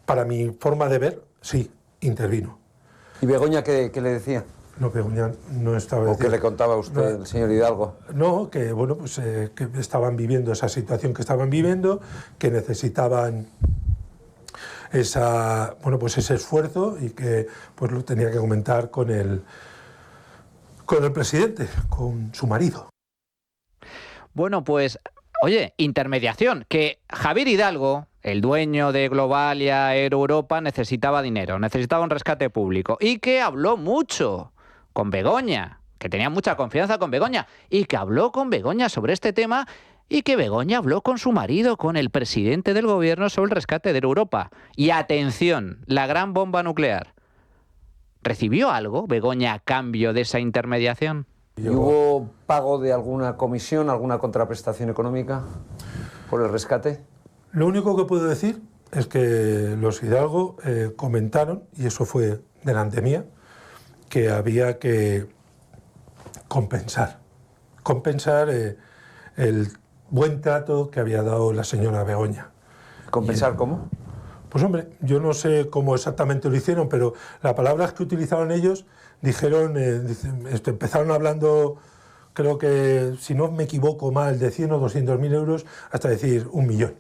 Para mi forma de ver, sí, intervino. ¿Y Begoña qué le decía? No, Begoña no estaba... ¿O qué le contaba a usted el señor Hidalgo? No, que bueno, pues que estaban viviendo esa situación que estaban viviendo, que necesitaban ese esfuerzo y que pues lo tenía que comentar con el presidente, con su marido. Bueno, pues, oye, intermediación, que Javier Hidalgo, el dueño de Globalia, Air Europa, necesitaba dinero, necesitaba un rescate público y que habló mucho con Begoña, que tenía mucha confianza con Begoña y que habló con Begoña sobre este tema y que Begoña habló con su marido, con el presidente del gobierno, sobre el rescate de Europa. Y atención, la gran bomba nuclear. ¿Recibió algo Begoña a cambio de esa intermediación? ¿Y hubo pago de alguna comisión, alguna contraprestación económica por el rescate? Lo único que puedo decir es que los Hidalgo comentaron, y eso fue delante mía, que había que compensar el buen trato que había dado la señora Begoña. ¿Compensar cómo? Pues hombre, yo no sé cómo exactamente lo hicieron, pero las palabras que utilizaron ellos dijeron, empezaron hablando, creo que, si no me equivoco mal, de 100 o 200.000 euros, hasta decir 1 millón.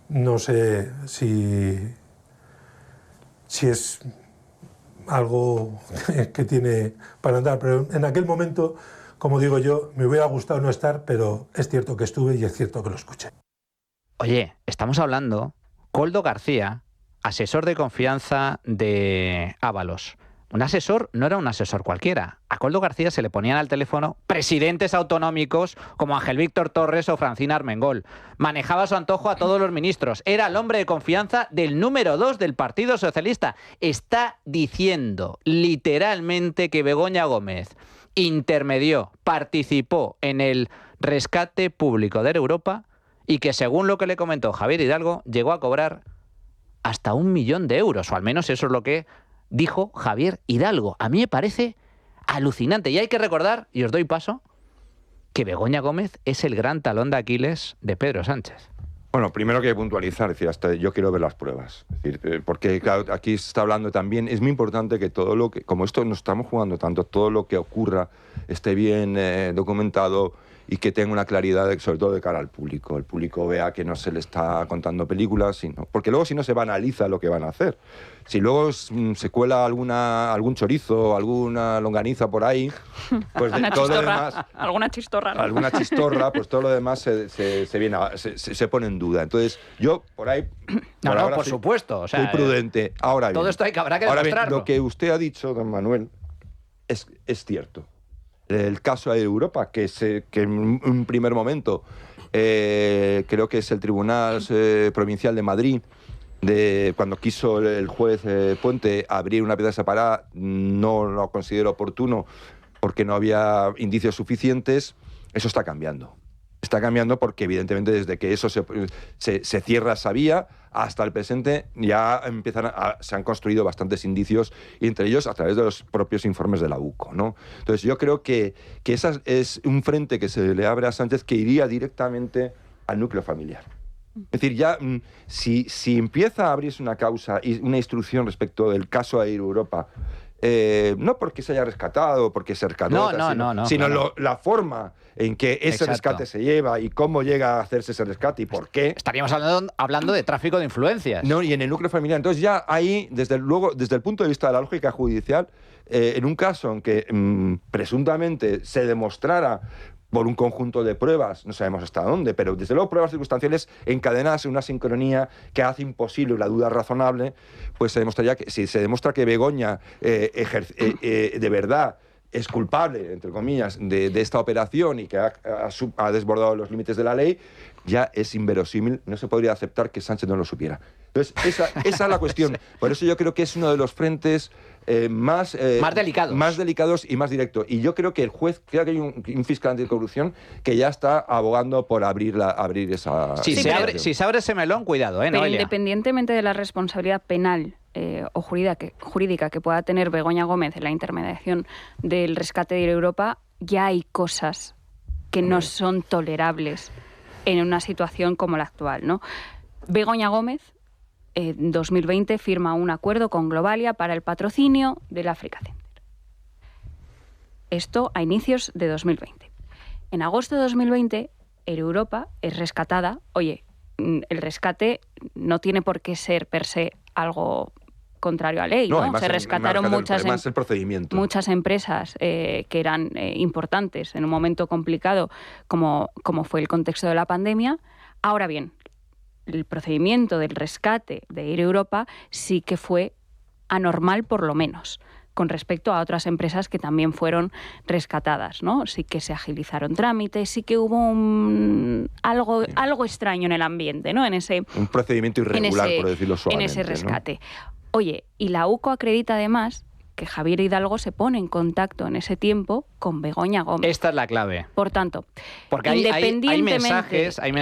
No sé si es algo que tiene para andar, pero en aquel momento, como digo yo, me hubiera gustado no estar, pero es cierto que estuve y es cierto que lo escuché. Oye, estamos hablando, Koldo García, asesor de confianza de Ábalos. Un asesor no era un asesor cualquiera. A Koldo García se le ponían al teléfono presidentes autonómicos como Ángel Víctor Torres o Francina Armengol. Manejaba a su antojo a todos los ministros. Era el hombre de confianza del número 2 del Partido Socialista. Está diciendo literalmente que Begoña Gómez intermedió, participó en el rescate público de Air Europa y que, según lo que le comentó Javier Hidalgo, llegó a cobrar hasta 1 millón de euros, o al menos eso es lo que dijo Javier Hidalgo. A mí me parece alucinante. Y hay que recordar, y os doy paso, que Begoña Gómez es el gran talón de Aquiles de Pedro Sánchez. Bueno, primero que puntualizar, es decir, hasta yo quiero ver las pruebas. Es decir, porque claro, aquí se está hablando también, es muy importante que todo lo que, como esto nos estamos jugando tanto, todo lo que ocurra esté bien documentado y que tenga una claridad, sobre todo de cara al público. El público vea que no se le está contando películas, porque luego si no se banaliza lo que van a hacer. Si luego se cuela algún chorizo, alguna longaniza por ahí, pues de todo lo demás... Alguna chistorra. ¿No? Alguna chistorra, pues todo lo demás se pone en duda. Entonces, yo por ahí... Por supuesto. O sea, soy prudente. Ahora bien, todo esto habrá que demostrarlo. demostrarlo. Bien, lo que usted ha dicho, don Manuel, es cierto. El caso de Europa, que en un primer momento creo que es el Tribunal Provincial de Madrid, cuando quiso el juez Puente abrir una pieza separada, no lo considero oportuno porque no había indicios suficientes. Eso está cambiando. Está cambiando porque, evidentemente, desde que eso se cierra esa vía hasta el presente, ya se han construido bastantes indicios, y entre ellos a través de los propios informes de la UCO, ¿no? Entonces, yo creo que esa es un frente que se le abre a Sánchez que iría directamente al núcleo familiar. Es decir, ya si empieza a abrirse una causa y una instrucción respecto del caso Air Europa, no porque se haya rescatado, porque se rescató, sino claro. La forma en que ese rescate se lleva y cómo llega a hacerse ese rescate y por qué. Estaríamos hablando de tráfico de influencias. No, y en el núcleo familiar. Entonces ya ahí, desde el punto de vista de la lógica judicial, en un caso en que presuntamente se demostrara por un conjunto de pruebas, no sabemos hasta dónde, pero desde luego pruebas circunstanciales encadenadas en una sincronía que hace imposible la duda razonable, pues se demostraría que si se demuestra que Begoña de verdad es culpable, entre comillas, de esta operación y que ha desbordado los límites de la ley, ya es inverosímil, no se podría aceptar que Sánchez no lo supiera. Entonces, esa es la cuestión. Por eso yo creo que es uno de los frentes más delicados y más directos. Y yo creo que el juez, creo que hay un fiscal anticorrupción que ya está abogando por abrir esa... Si se abre ese melón, cuidado, Pero Noelia. independientemente de la responsabilidad penal o jurídica que pueda tener Begoña Gómez en la intermediación del rescate de Europa, ya hay cosas que no son tolerables en una situación como la actual, ¿no? Begoña Gómez en 2020 firma un acuerdo con Globalia para el patrocinio del Africa Center. Esto a inicios de 2020. En agosto de 2020, Air Europa es rescatada. Oye, el rescate no tiene por qué ser per se algo contrario a ley, ¿no? Se rescataron muchas empresas que eran importantes en un momento complicado como fue el contexto de la pandemia. Ahora bien, el procedimiento del rescate de Air Europa sí que fue anormal, por lo menos, con respecto a otras empresas que también fueron rescatadas, ¿no? Sí que se agilizaron trámites, sí que hubo algo extraño en el ambiente, ¿no? Un procedimiento irregular, por decirlo suavemente. En ese rescate. ¿No? Oye, y la UCO acredita además que Javier Hidalgo se pone en contacto en ese tiempo con Begoña Gómez. Esta es la clave. Por tanto, porque hay mensajes en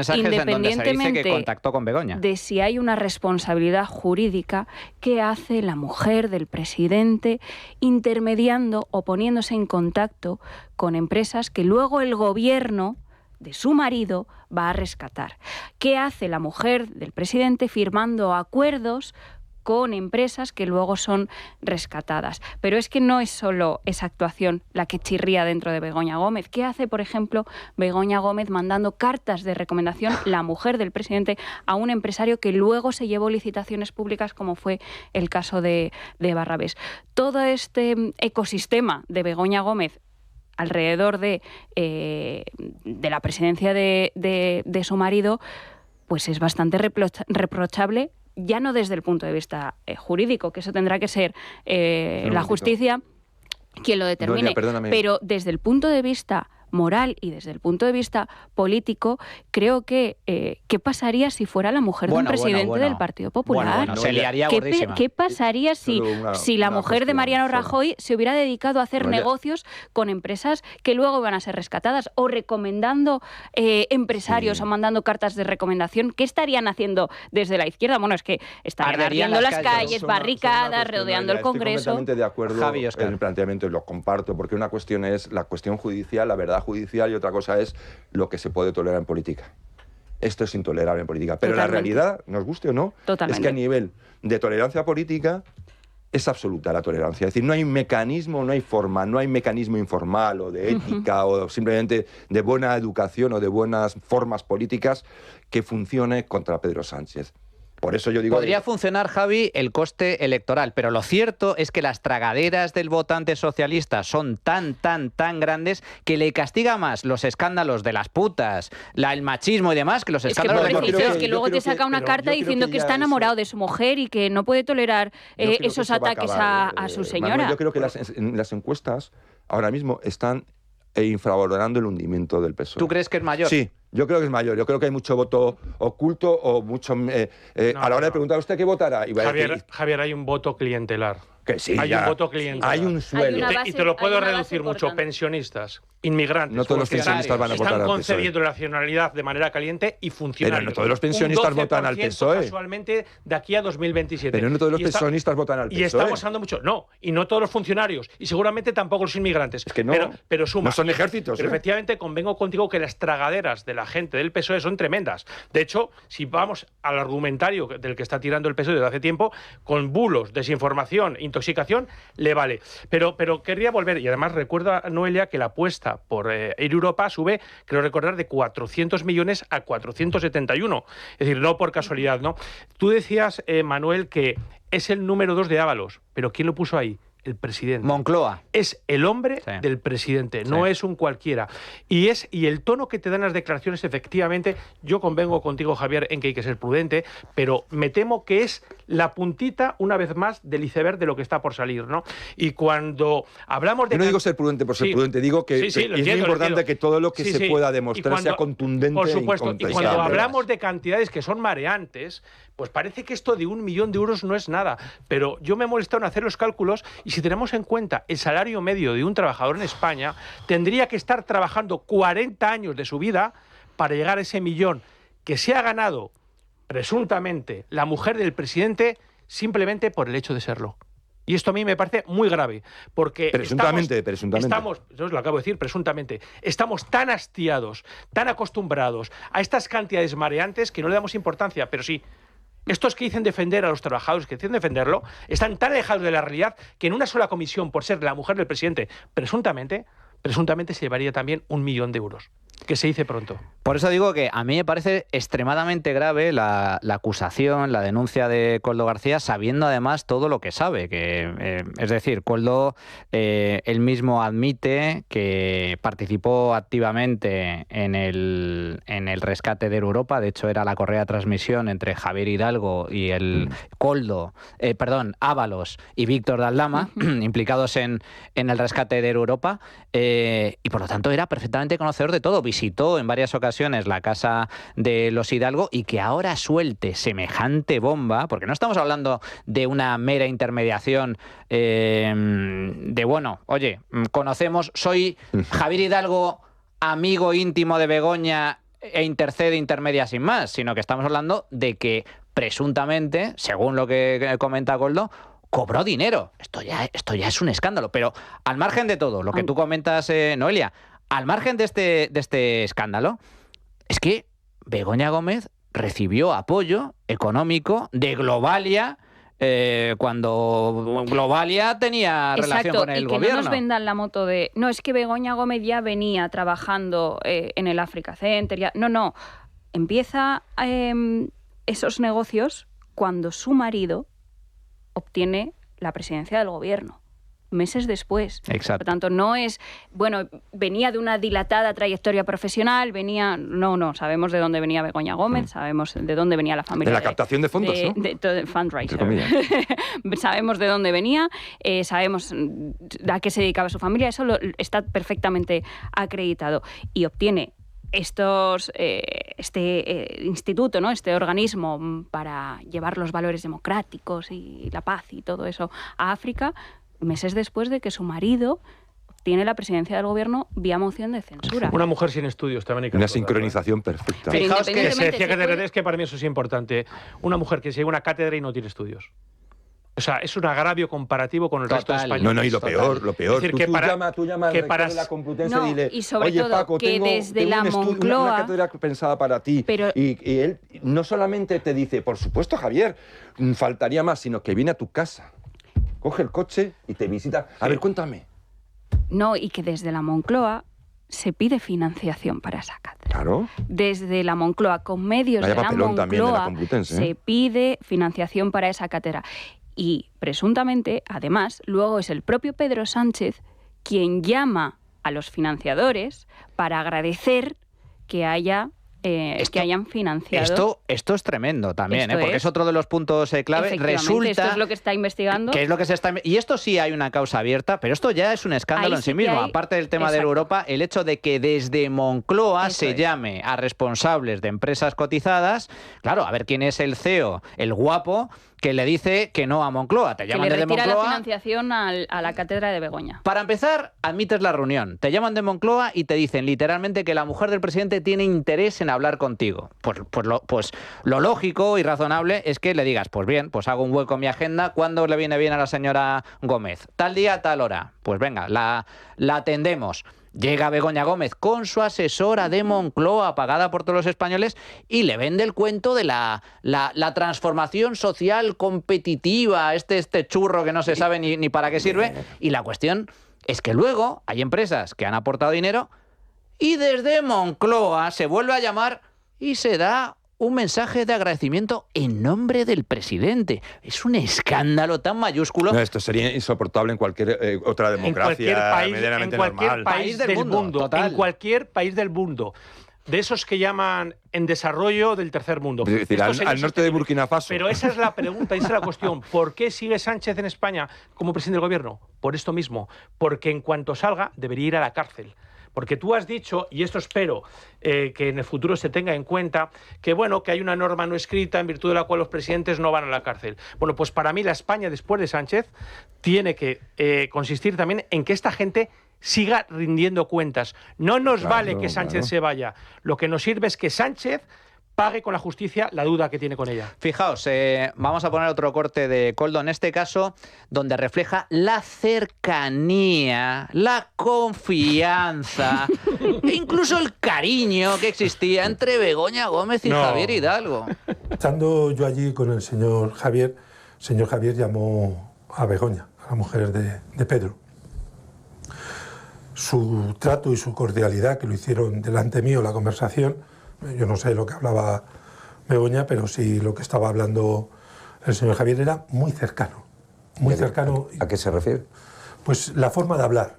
donde se dice que contactó con Begoña. De si hay una responsabilidad jurídica, ¿qué hace la mujer del presidente intermediando o poniéndose en contacto con empresas que luego el gobierno de su marido va a rescatar? ¿Qué hace la mujer del presidente firmando acuerdos con empresas que luego son rescatadas? Pero es que no es solo esa actuación la que chirría dentro de Begoña Gómez. ¿Qué hace, por ejemplo, Begoña Gómez mandando cartas de recomendación, la mujer del presidente, a un empresario que luego se llevó licitaciones públicas, como fue el caso de Barrabés? Todo este ecosistema de Begoña Gómez alrededor de la presidencia de su marido, pues es bastante reprochable, ya no desde el punto de vista jurídico, que eso tendrá que ser la justicia quien lo determine, pero desde el punto de vista moral y desde el punto de vista político, creo que ¿qué pasaría si fuera la mujer de un presidente del Partido Popular? Se liaría gordísima. ¿Qué pasaría si la mujer de Mariano Rajoy se hubiera dedicado a hacer negocios con empresas que luego iban a ser rescatadas, o recomendando empresarios o mandando cartas de recomendación? ¿Qué estarían haciendo desde la izquierda? Bueno, es que estarían ardiendo las calles, barricadas, rodeando el Congreso. Estoy completamente de acuerdo en el planteamiento y lo comparto, porque una cuestión es la cuestión judicial, la verdad judicial, y otra cosa es lo que se puede tolerar en política. Esto es intolerable en política. Pero la realidad, nos guste o no, es que a nivel de tolerancia política es absoluta la tolerancia. Es decir, no hay mecanismo, no hay forma, no hay mecanismo informal o de ética o simplemente de buena educación o de buenas formas políticas que funcione contra Pedro Sánchez. Por eso yo digo... Podría funcionar, Javi, el coste electoral, pero lo cierto es que las tragaderas del votante socialista son tan grandes que le castiga más los escándalos de las putas, el machismo y demás, que los escándalos de corrupción. Es que luego te saca una carta diciendo que está enamorado de su mujer y que no puede tolerar esos ataques a su señora. Manuel, yo creo que las encuestas ahora mismo están e infravalorando el hundimiento del PSOE. ¿Tú crees que es mayor? Sí, yo creo que es mayor. Yo creo que hay mucho voto oculto o mucho... a la hora de preguntar a usted qué votará... Javier, hay un voto clientelar. Que sí, hay un voto clientelar. Hay un suelo. Y te lo puedo reducir mucho. Pensionistas, inmigrantes. No todos los pensionistas van a votar al PSOE. Están concediendo la nacionalidad de manera caliente y funcionarios. Pero no todos los pensionistas votan al PSOE. Casualmente de aquí a 2027. Pero no todos los pensionistas votan al PSOE. Y estamos hablando mucho. No, y no todos los funcionarios. Y seguramente tampoco los inmigrantes. Es que no, pero suma. No son ejércitos. Pero efectivamente convengo contigo que las tragaderas de la gente del PSOE son tremendas. De hecho, si vamos al argumentario del que está tirando el PSOE desde hace tiempo, con bulos, desinformación, intoxicación, le vale. Pero querría volver, y además recuerda, Noelia, que la apuesta por Air Europa sube, creo recordar, de 400 millones a 471. Es decir, no por casualidad, ¿no? Tú decías, Manuel, que es el número 2 de Ábalos, pero ¿quién lo puso ahí? El presidente. Moncloa. Es el hombre del presidente, no es un cualquiera. Y el tono que te dan las declaraciones, efectivamente, yo convengo contigo, Javier, en que hay que ser prudente, pero me temo que es la puntita, una vez más, del iceberg de lo que está por salir, ¿no? Y cuando hablamos de... Yo no digo ser prudente por ser prudente, digo que es muy importante que todo lo que se pueda demostrar sea contundente. Por supuesto, y cuando hablamos de cantidades que son mareantes, pues parece que esto de 1 millón de euros no es nada. Pero yo me he molestado en hacer los cálculos y si tenemos en cuenta el salario medio de un trabajador en España, tendría que estar trabajando 40 años de su vida para llegar a ese millón que se ha ganado presuntamente la mujer del presidente simplemente por el hecho de serlo. Y esto a mí me parece muy grave, porque presuntamente. Yo os lo acabo de decir, presuntamente, estamos tan hastiados, tan acostumbrados a estas cantidades mareantes que no le damos importancia, pero sí. Estos que dicen defender a los trabajadores, que dicen defenderlo, están tan alejados de la realidad que en una sola comisión, por ser la mujer del presidente, presuntamente se llevaría también 1 millón de euros. Que se dice pronto. Por eso digo que a mí me parece extremadamente grave la acusación, la denuncia de Koldo García, sabiendo además todo lo que sabe. Es decir, Koldo él mismo admite que participó activamente en el rescate de Europa. De hecho, era la correa de transmisión entre Javier Hidalgo y el Ábalos y Víctor de Aldama, implicados en el rescate de Europa. Y por lo tanto era perfectamente conocedor de todo. Visitó en varias ocasiones la casa de los Hidalgo y que ahora suelte semejante bomba, porque no estamos hablando de una mera intermediación soy Javier Hidalgo, amigo íntimo de Begoña e intermedia sin más, sino que estamos hablando de que presuntamente, según lo que comenta Koldo, cobró dinero. Esto ya es un escándalo. Pero al margen de todo, lo que tú comentas, Noelia, al margen de este escándalo, es que Begoña Gómez recibió apoyo económico de Globalia cuando Globalia tenía relación con el gobierno. Exacto, y que no nos vendan la moto de... No, es que Begoña Gómez ya venía trabajando en el Africa Center. No. Empieza esos negocios cuando su marido obtiene la presidencia del gobierno, meses después. Exacto. Por tanto, no es, venía de una dilatada trayectoria profesional, no, sabemos de dónde venía Begoña Gómez, sabemos de dónde venía la familia. De la captación de fondos, ¿no? De fundraiser. Sabemos de dónde venía, sabemos a qué se dedicaba su familia, eso está perfectamente acreditado. Y obtiene este instituto, ¿no? Este organismo para llevar los valores democráticos y la paz y todo eso a África, meses después de que su marido tiene la presidencia del gobierno vía moción de censura. Una mujer sin estudios también hay que una sincronización perfecta. Fijaos que se decía que es que para mí eso es importante. Una mujer que se lleva una cátedra y no tiene estudios. O sea, es un agravio comparativo con el resto de españoles. No, y lo peor. Es decir, tú llama al rector de la Complutense y dile, y sobre oye, todo, Paco, que tengo desde la Moncloa... una cátedra pensada para ti. Y él no solamente te dice, por supuesto, Javier, faltaría más, sino que viene a tu casa, coge el coche y te visita. A ver, cuéntame. No, y que desde la Moncloa se pide financiación para esa cátedra. Claro. Desde la Moncloa, con medios de la Moncloa, se pide financiación para esa cátedra. Y presuntamente, además, luego es el propio Pedro Sánchez quien llama a los financiadores para agradecer que haya que hayan financiado. Esto es tremendo también, Esto porque es otro de los puntos clave. Resulta esto es lo que está investigando. Que es lo que se está, y esto sí hay una causa abierta, pero esto ya es un escándalo Ahí en sí sí mismo. hay... Aparte del tema de Exacto. Europa, el hecho de que desde Moncloa Eso se es. llame a responsables de empresas cotizadas, claro, a ver quién es el CEO, el guapo, que le dice que no a Moncloa. Te Que llaman le desde retira la Moncloa. financiación a la cátedra de Begoña. Para empezar, admites la reunión. Te llaman de Moncloa y te dicen literalmente que la mujer del presidente tiene interés en hablar contigo. Pues lo lógico y razonable es que le digas, pues bien, pues hago un hueco en mi agenda. ¿Cuándo le viene bien a la señora Gómez? Tal día, tal hora. Pues venga, la atendemos. Llega Begoña Gómez con su asesora de Moncloa, pagada por todos los españoles, y le vende el cuento de la transformación social competitiva, este churro que no se sabe ni para qué sirve. Y la cuestión es que luego hay empresas que han aportado dinero y desde Moncloa se vuelve a llamar y se da un mensaje de agradecimiento en nombre del presidente. Es un escándalo tan mayúsculo. No, esto sería insoportable en cualquier otra democracia medianamente normal. País del mundo, total. en cualquier país del mundo. De esos que llaman en desarrollo del tercer mundo. Es decir, Esto sería al norte de insostenible. Burkina Faso. Pero esa es la pregunta, esa es la cuestión. ¿Por qué sigue Sánchez en España como presidente del gobierno? Por esto mismo. Porque en cuanto salga, debería ir a la cárcel. Porque tú has dicho, y esto espero que en el futuro se tenga en cuenta, que bueno, que hay una norma no escrita en virtud de la cual los presidentes no van a la cárcel. Bueno, pues para mí la España después de Sánchez tiene que consistir también en que esta gente siga rindiendo cuentas. No nos vale que Sánchez se vaya. Lo que nos sirve es que Sánchez pague con la justicia la deuda que tiene con ella. Fijaos, vamos a poner otro corte de Koldo, en este caso, donde refleja la cercanía, la confianza e incluso el cariño que existía entre Begoña Gómez y Javier Hidalgo. Estando yo allí con el señor Javier llamó a Begoña, a la mujer de Pedro. Su trato y su cordialidad, que lo hicieron delante mío, la conversación, yo no sé lo que hablaba Begoña, pero sí lo que estaba hablando el señor Javier era muy cercano. Muy cercano. ¿A qué se refiere? Pues la forma de hablar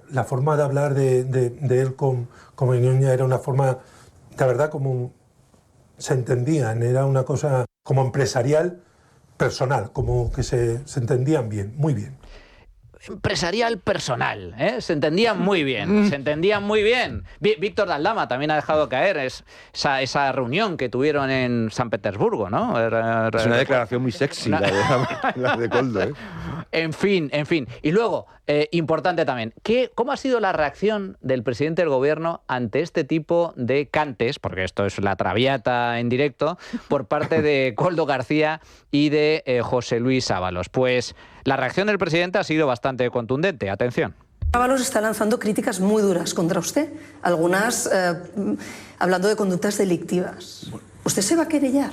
de él con Begoña era una forma, de verdad, como se entendían, era una cosa como empresarial, personal, como que se entendían bien, muy bien. Empresarial personal, ¿eh? Se entendían muy bien, se entendían muy bien. Víctor de Aldama también ha dejado caer esa reunión que tuvieron en San Petersburgo, ¿no? Es una declaración muy sexy la de Koldo, ¿eh? En fin. Y luego, importante también, ¿cómo ha sido la reacción del presidente del gobierno ante este tipo de cantes, porque esto es la traviata en directo, por parte de Koldo García y de José Luis Ábalos? Pues la reacción del presidente ha sido bastante contundente. Atención. Ábalos está lanzando críticas muy duras contra usted, algunas hablando de conductas delictivas. ¿Usted se va a querellar?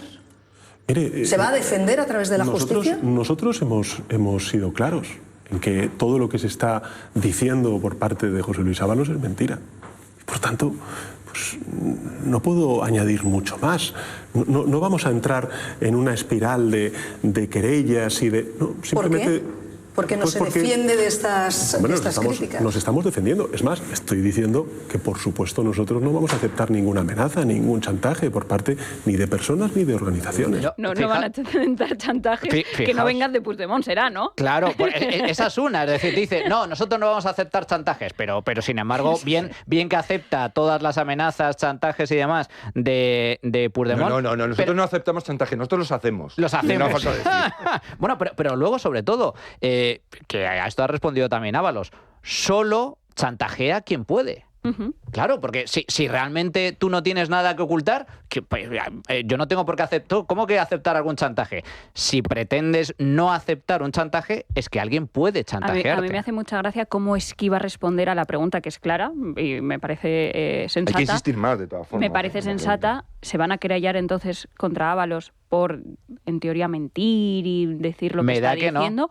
Mire, ¿Se va a defender a través de la justicia? Nosotros hemos sido claros en que todo lo que se está diciendo por parte de José Luis Ábalos es mentira. Por tanto, pues, no puedo añadir mucho más. No vamos a entrar en una espiral de querellas y de... No, simplemente, ¿Por qué? Porque no pues se porque, defiende de estas críticas. Nos estamos defendiendo. Es más, estoy diciendo que, por supuesto, nosotros no vamos a aceptar ninguna amenaza, ningún chantaje por parte ni de personas ni de organizaciones. No van a intentar chantajes que no vengan de Puigdemont, será, ¿no? Claro, pues esa es una. Es decir, dice, no, nosotros no vamos a aceptar chantajes, pero sin embargo, bien que acepta todas las amenazas, chantajes y demás de Puigdemont. No, nosotros no aceptamos chantajes, nosotros los hacemos. Los hacemos. No falta decir. Bueno, pero luego, sobre todo, que a esto ha respondido también Ábalos, solo chantajea quien puede. Claro, porque si realmente tú no tienes nada que ocultar, pues, yo no tengo por qué aceptar. ¿Cómo que aceptar algún chantaje? Si pretendes no aceptar un chantaje, es que alguien puede chantajearte. A mí me hace mucha gracia cómo esquiva responder a la pregunta, que es clara y me parece sensata. Hay que insistir más, de todas formas. Me parece sensata. ¿Se van a querellar entonces contra Ábalos por, en teoría, mentir y decir lo que está diciendo? No.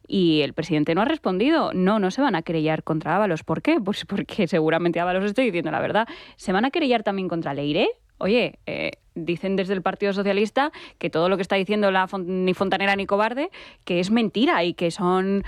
Y el presidente no ha respondido. No se van a querellar contra Ábalos. ¿Por qué? Pues porque seguramente Ábalos está diciendo la verdad. ¿Se van a querellar también contra Leiré? oye, dicen desde el Partido Socialista que todo lo que está diciendo ni Fontanera ni Cobarde, que es mentira y que son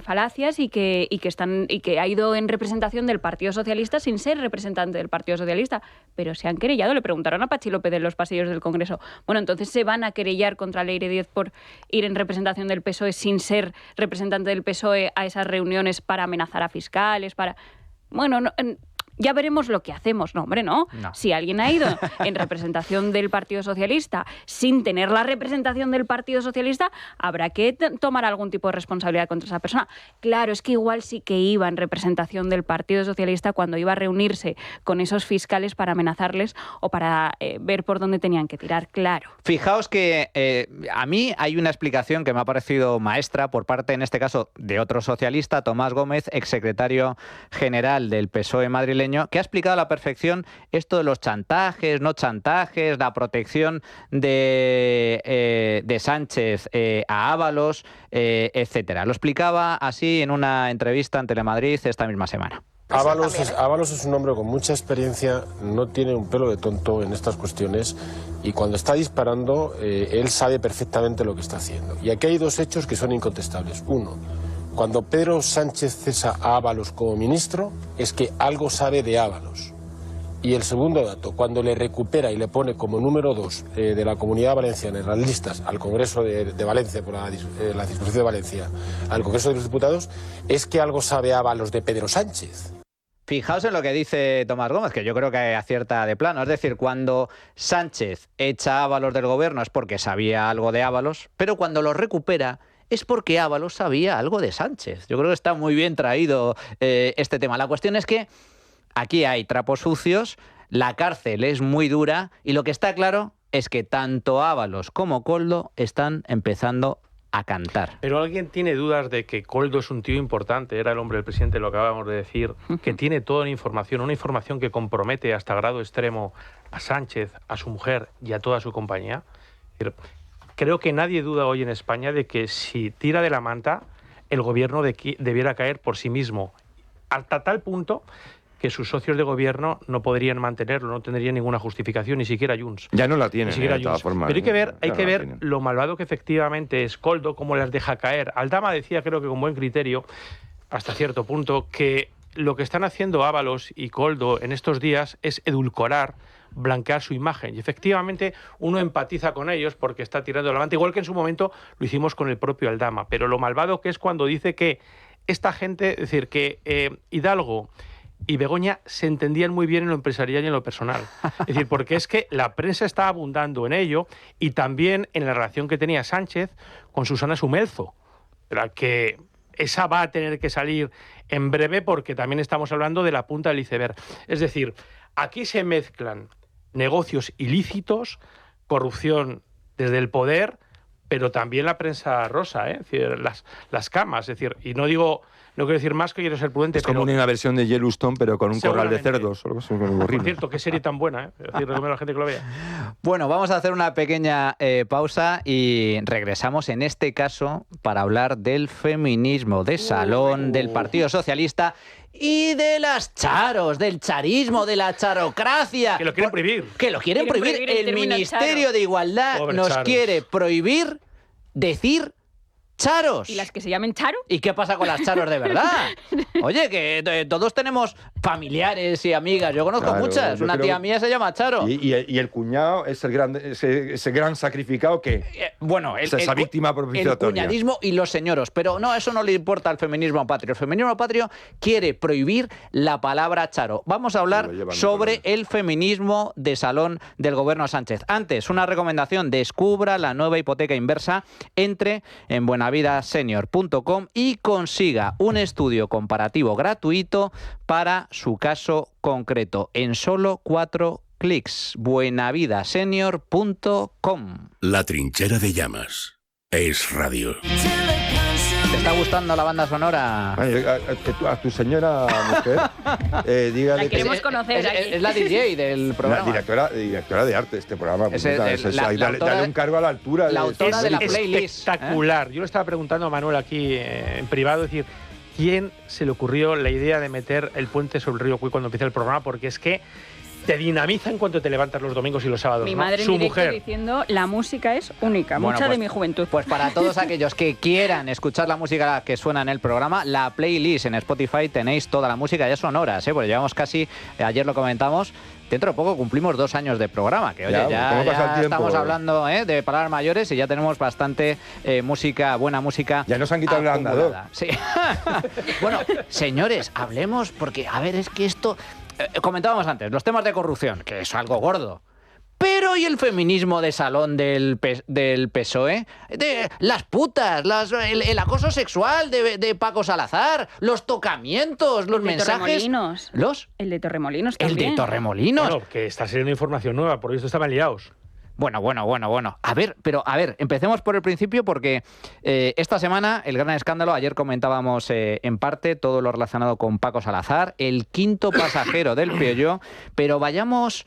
falacias y que ha ido en representación del Partido Socialista sin ser representante del Partido Socialista. Pero se han querellado, le preguntaron a Pachi López en los pasillos del Congreso. Bueno, entonces se van a querellar contra Leire Díez por ir en representación del PSOE sin ser representante del PSOE a esas reuniones para amenazar a fiscales, para... Bueno, no... Ya veremos lo que hacemos. No, hombre, no. Si alguien ha ido en representación del Partido Socialista sin tener la representación del Partido Socialista, habrá que tomar algún tipo de responsabilidad contra esa persona. Claro, es que igual sí que iba en representación del Partido Socialista cuando iba a reunirse con esos fiscales para amenazarles o para ver por dónde tenían que tirar, claro. Fijaos que a mí hay una explicación que me ha parecido maestra por parte, en este caso, de otro socialista, Tomás Gómez, exsecretario general del PSOE madrileño, que ha explicado a la perfección esto de los chantajes, no chantajes, la protección de Sánchez a Ábalos, etcétera. Lo explicaba así en una entrevista en Telemadrid esta misma semana. Ábalos es un hombre con mucha experiencia, no tiene un pelo de tonto en estas cuestiones y cuando está disparando él sabe perfectamente lo que está haciendo. Y aquí hay dos hechos que son incontestables. Uno, cuando Pedro Sánchez cesa a Ábalos como ministro, es que algo sabe de Ábalos. Y el segundo dato, cuando le recupera y le pone como número 2 de la Comunidad Valenciana en las listas al Congreso de Valencia, por la disposición de Valencia, al Congreso de los Diputados, es que algo sabe Ábalos de Pedro Sánchez. Fijaos en lo que dice Tomás Gómez, que yo creo que acierta de plano. Es decir, cuando Sánchez echa a Ábalos del gobierno es porque sabía algo de Ábalos, pero cuando lo recupera es porque Ábalos sabía algo de Sánchez. Yo creo que está muy bien traído este tema. La cuestión es que aquí hay trapos sucios, la cárcel es muy dura y lo que está claro es que tanto Ábalos como Koldo están empezando a cantar. Pero alguien tiene dudas de que Koldo es un tío importante, era el hombre del presidente, lo acabamos de decir, que tiene toda la información, una información que compromete hasta grado extremo a Sánchez, a su mujer y a toda su compañía. Creo que nadie duda hoy en España de que si tira de la manta, el gobierno debiera caer por sí mismo, hasta tal punto que sus socios de gobierno no podrían mantenerlo, no tendrían ninguna justificación, ni siquiera Junts. Ya no la tienen, de todas formas. Pero hay que ver lo malvado que efectivamente es Koldo, cómo las deja caer. Aldama decía, creo que con buen criterio, hasta cierto punto, que lo que están haciendo Ábalos y Koldo en estos días es edulcorar, blanquear su imagen. Y efectivamente uno empatiza con ellos porque está tirando la manta, igual que en su momento lo hicimos con el propio Aldama. Pero lo malvado que es cuando dice que esta gente, es decir, que Hidalgo y Begoña se entendían muy bien en lo empresarial y en lo personal. Es decir, porque es que la prensa está abundando en ello y también en la relación que tenía Sánchez con Susana Sumelzo, la que esa va a tener que salir en breve porque también estamos hablando de la punta del iceberg. Es decir, aquí se mezclan negocios ilícitos, corrupción desde el poder, pero también la prensa rosa, es decir, las camas, es decir, y no quiero decir más, que quiero ser prudente. Es como una versión de Yellowstone, pero con un corral de cerdos. Por cierto, qué serie tan buena, Es decir, recomiendo a la gente que lo vea. Bueno, vamos a hacer una pequeña pausa y regresamos en este caso para hablar del feminismo de salón, del Partido Socialista y de las charos, del charismo, de la charocracia. Que lo quieren prohibir. Que lo quieren prohibir. El Ministerio de Igualdad nos quiere prohibir decir charos. ¿Y las que se llamen charo? ¿Y qué pasa con las charos de verdad? Oye, que todos tenemos familiares y amigas. Yo conozco muchas. Una tía mía se llama Charo. Y el cuñado es ese gran sacrificado que... esa víctima propiciatoria. El cuñadismo y los señoros. Pero no, eso no le importa al feminismo patrio. El feminismo patrio quiere prohibir la palabra charo. Vamos a hablar sobre el feminismo de salón del gobierno Sánchez. Antes, una recomendación. Descubra la nueva hipoteca inversa. Entre en buenavidasenior.com y consiga un estudio comparativo gratuito para su caso concreto en solo 4 clics. buenavidasenior.com. La trinchera de llamas es radio. ¿Te está gustando la banda sonora? A tu señora mujer, dígale la queremos conocer. Es la DJ del programa. La directora de arte de este programa. Dale un cargo a la altura. La autora de la playlist. Espectacular. Yo le estaba preguntando a Manuel aquí en privado, es decir, ¿quién se le ocurrió la idea de meter el puente sobre el río Cuy cuando empieza el programa? Porque es que te dinamiza en cuanto te levantas los domingos y los sábados. Mi ¿no? madre Su en directo mujer. diciendo, la música es única, Bueno, mucha pues, de mi juventud. Pues para todos aquellos que quieran escuchar la música que suena en el programa, la playlist en Spotify tenéis toda la música, ya son horas, porque llevamos casi, ayer lo comentamos, dentro de poco cumplimos 2 años de programa, que oye, ¿cómo pasa el tiempo? estamos hablando de palabras mayores y ya tenemos bastante música, buena música. Ya nos han quitado el andador. Sí. Bueno, señores, hablemos, porque, a ver, es que esto... comentábamos antes, los temas de corrupción, que es algo gordo. Pero ¿y el feminismo de salón del PSOE? De las putas, el acoso sexual de Paco Salazar, los tocamientos, los mensajes... El de Torremolinos también. El de Torremolinos. Bueno, que está saliendo información nueva, por eso estaban liados. Bueno. A ver, empecemos por el principio porque esta semana el gran escándalo, ayer comentábamos en parte todo lo relacionado con Paco Salazar, el 5º pasajero del Peugeot, pero vayamos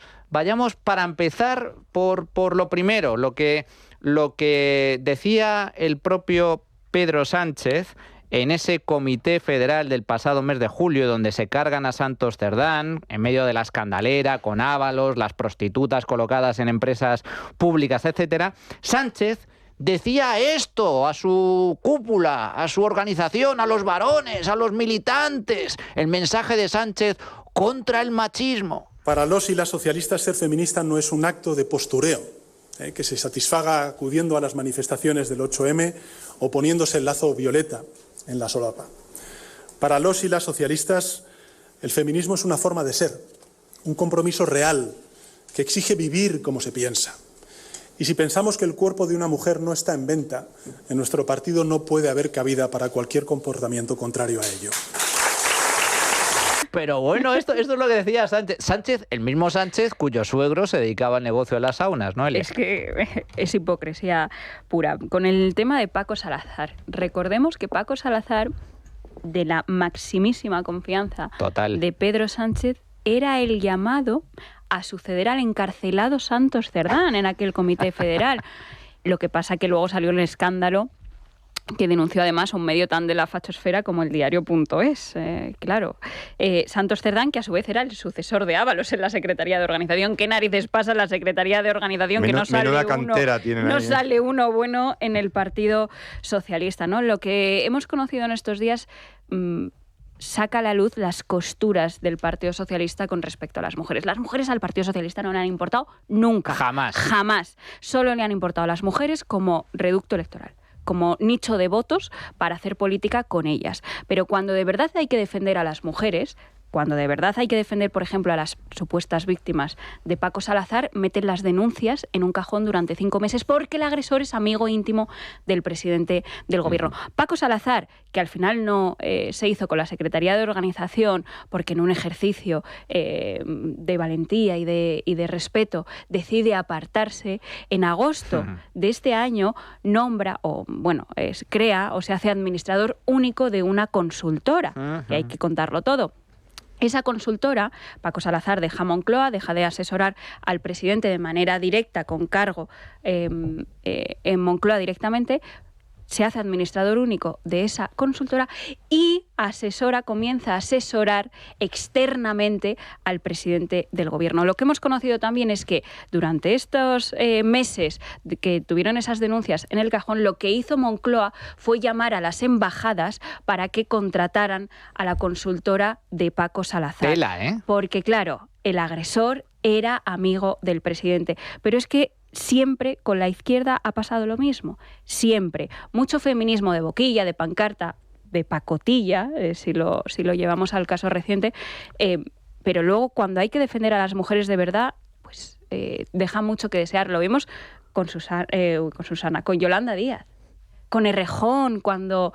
para empezar por lo primero, lo que decía el propio Pedro Sánchez en ese comité federal del pasado mes de julio, donde se cargan a Santos Cerdán, en medio de la escandalera, con Ábalos, las prostitutas colocadas en empresas públicas, etcétera. Sánchez decía esto a su cúpula, a su organización, a los varones, a los militantes. El mensaje de Sánchez contra el machismo. Para los y las socialistas, ser feminista no es un acto de postureo, que se satisfaga acudiendo a las manifestaciones del 8M o poniéndose el lazo violeta en la solapa. Para los y las socialistas, el feminismo es una forma de ser, un compromiso real que exige vivir como se piensa. Y si pensamos que el cuerpo de una mujer no está en venta, en nuestro partido no puede haber cabida para cualquier comportamiento contrario a ello. Pero bueno, esto es lo que decía Sánchez, el mismo Sánchez cuyo suegro se dedicaba al negocio de las saunas, ¿no, Elia? Es que es hipocresía pura. Con el tema de Paco Salazar, recordemos que Paco Salazar, de la maximísima confianza de Pedro Sánchez, era el llamado a suceder al encarcelado Santos Cerdán en aquel comité federal. Lo que pasa que luego salió el escándalo que denunció además un medio tan de la fachosfera como el diario.es. Santos Cerdán, que a su vez era el sucesor de Ábalos en la Secretaría de Organización. ¿Qué narices pasa en la Secretaría de Organización que no sale uno bueno en el Partido Socialista, ¿no? Lo que hemos conocido en estos días saca a la luz las costuras del Partido Socialista con respecto a las mujeres. Las mujeres al Partido Socialista no le han importado nunca. Jamás. Solo le han importado a las mujeres como reducto electoral, como nicho de votos para hacer política con ellas. Pero cuando de verdad hay que defender a las mujeres, cuando de verdad hay que defender, por ejemplo, a las supuestas víctimas de Paco Salazar, meten las denuncias en un cajón durante 5 meses porque el agresor es amigo íntimo del presidente del gobierno. Paco Salazar, que al final no se hizo con la Secretaría de Organización porque en un ejercicio de valentía y de respeto decide apartarse, en agosto de este año crea o se hace administrador único de una consultora, y hay que contarlo todo. Esa consultora, Paco Salazar, deja Moncloa, deja de asesorar al presidente de manera directa, con cargo en Moncloa directamente, se hace administrador único de esa consultora y comienza a asesorar externamente al presidente del gobierno. Lo que hemos conocido también es que durante estos meses que tuvieron esas denuncias en el cajón, lo que hizo Moncloa fue llamar a las embajadas para que contrataran a la consultora de Paco Salazar. Porque, claro, el agresor era amigo del presidente. Pero es que siempre con la izquierda ha pasado lo mismo. Siempre. Mucho feminismo de boquilla, de pancarta, de pacotilla, si lo llevamos al caso reciente, pero luego cuando hay que defender a las mujeres de verdad, pues deja mucho que desear. Lo vimos con Yolanda Díaz. Con Errejón, cuando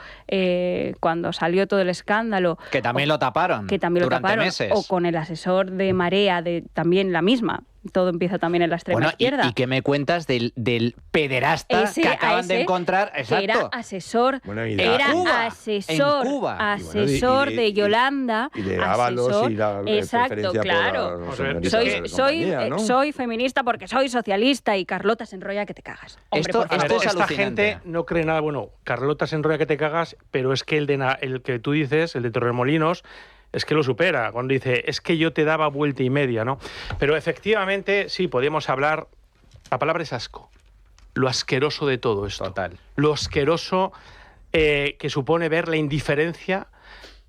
salió todo el escándalo. Que también lo taparon. Durante meses. O con el asesor de Marea, también la misma. Todo empieza también en la extrema izquierda. ¿Y qué me cuentas del pederasta que acaban de encontrar? Exacto. Que era asesor, asesor de Yolanda. Y de Ábalos y la exacto, claro. Soy feminista porque soy socialista y Carlota se enrolla que te cagas. Hombre, esta gente no cree nada. Bueno, Carlota se enrolla que te cagas, pero es que el que tú dices, el de Torremolinos, Es que lo supera, cuando dice, es que yo te daba vuelta y media, ¿no? Pero efectivamente, sí, podemos hablar, la palabra es asco, lo asqueroso de todo esto. Total. Lo asqueroso que supone ver la indiferencia